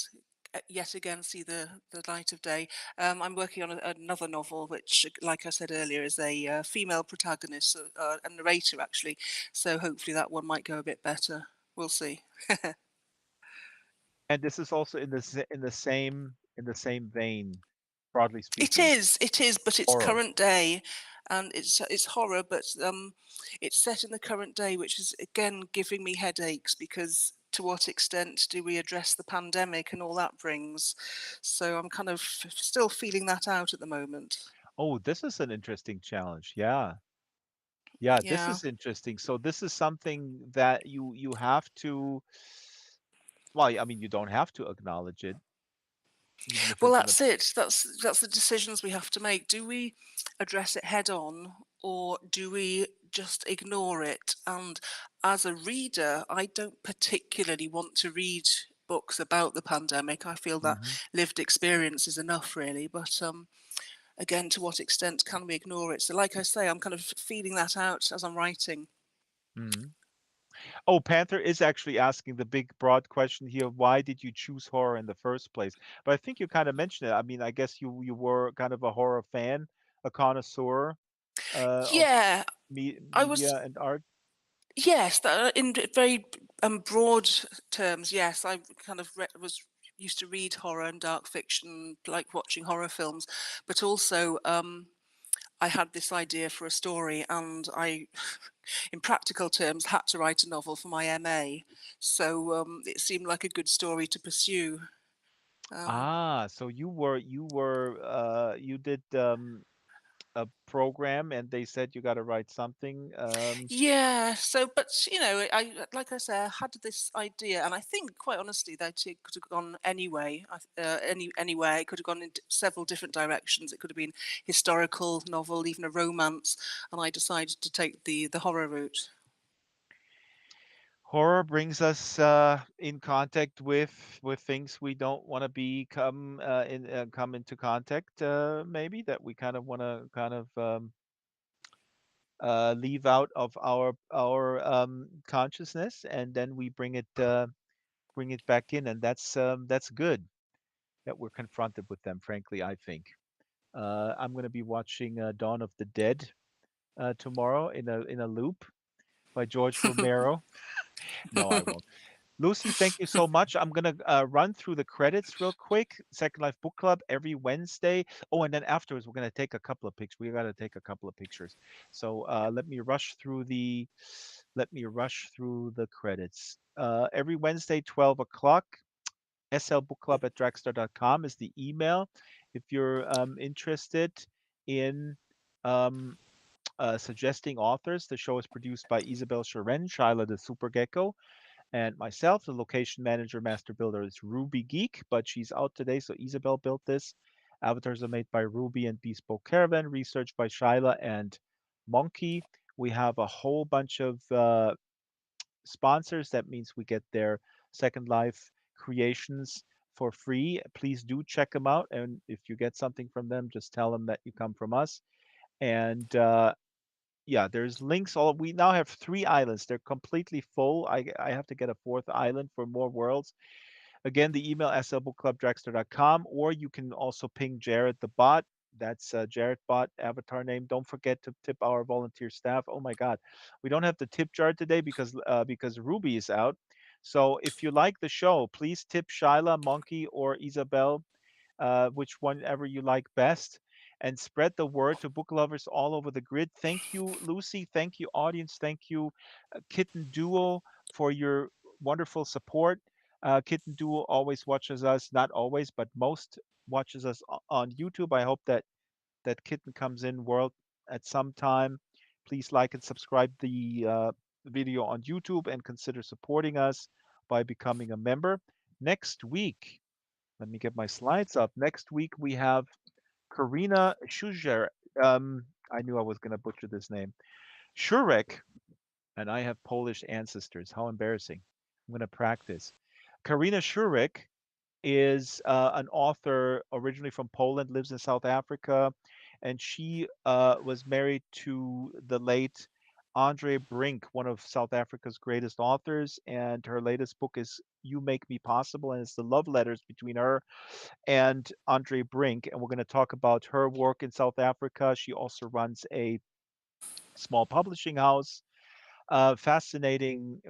yet again see the light of day. I'm working on another novel, which, like I said earlier, is a female protagonist, a narrator actually. So hopefully that one might go a bit better. We'll see. And this is also in the same vein, broadly It speaking, is, it is, but it's horror. current day, and it's horror, but it's set in the current day, which is again giving me headaches because to what extent do we address the pandemic and all that brings? So I'm kind of still feeling that out at the moment. Oh, this is an interesting challenge. Yeah. Yeah, this Yeah. is interesting. So this is something that you have to, well, I mean, you don't have to acknowledge it, even if Well, it's in a that's it. That's the decisions we have to make. Do we address it head on, or do we just ignore it? And as a reader, I don't particularly want to read books about the pandemic. I feel that Mhm, lived experience is enough, really. But again, to what extent can we ignore it? So, like I say, I'm kind of feeling that out as I'm writing. mhm. Oh, Panther is actually asking the big broad question here, why did you choose horror in the first place? But I think you kind of mentioned it. I mean, I guess you were kind of a horror fan, a connoisseur of Yeah, I was. media and art. Yes, in very broad terms, yes. I kind of was used to read horror and dark fiction, like watching horror films, but also I had this idea for a story, and I, in practical terms, had to write a novel for my MA. So it seemed like a good story to pursue. Um, Ah, so you did a program and they said you got to write something. Yeah, so but I like I say, I had this idea, and I think quite honestly that it could have gone anyway, anywhere. It could have gone in several different directions. It could have been historical novel, even a romance, and I decided to take the horror route. Horror brings us in contact with things we don't want to be come into contact, maybe that we kind of want to kind of leave out of our consciousness, and then we bring it back in, and that's good that we're confronted with them. Frankly, I think I'm going to be watching Dawn of the Dead tomorrow in a loop by George Romero. No, I won't. Lucy, thank you so much. I'm gonna run through the credits real quick. Second Life Book Club every Wednesday. Oh, and then afterwards we're gonna take a couple of pictures. We gotta take a couple of pictures. So let me rush through the credits. Every Wednesday, 12 o'clock. slbookclub at draxtor.com is the email. If you're interested in um, suggesting authors, the show is produced by Isabel Sharon, Shyla the Super Gecko, and myself. The location manager, master builder is Ruby Geek, but she's out today, so Isabel built this. Avatars are made by Ruby and Bespoke Caravan, research by Shyla and Monkey. We have a whole bunch of sponsors. That means we get their Second Life creations for free. Please do check them out. And if you get something from them, just tell them that you come from us. And yeah, there's links. All we now have 3 islands. They're completely full. I have to get a fourth island for more worlds. Again, the email slbookclub@draxter.com, or you can also ping Jared the bot. That's Jared bot avatar name. Don't forget to tip our volunteer staff. Oh my God, we don't have the tip jar today because Ruby is out. So if you like the show, please tip Shyla, Monkey, or Isabel, which one ever you like best, and spread the word to book lovers all over the grid. Thank you, Lucy. Thank you, audience. Thank you, Kitten Duo, for your wonderful support. Kitten Duo always watches us, not always, but most watches us on YouTube. I hope that Kitten comes in world. at some time. Please like and subscribe the video on YouTube and consider supporting us by becoming a member. Next week, let me get my slides up. Next week we have Karina Schuger. I knew I was going to butcher this name. Shurek, and I have Polish ancestors. How embarrassing. I'm going to practice. Karina Shurek is an author originally from Poland, lives in South Africa, and she was married to the late Andre Brink, one of South Africa's greatest authors. And her latest book is You Make Me Possible, and it's the love letters between her and Andre Brink. And we're going to talk about her work in South Africa. She also runs a small publishing house. Fascinating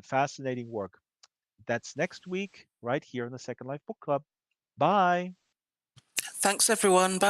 work. That's next week, right here in the Second Life Book Club. Bye. Thanks, everyone. Bye.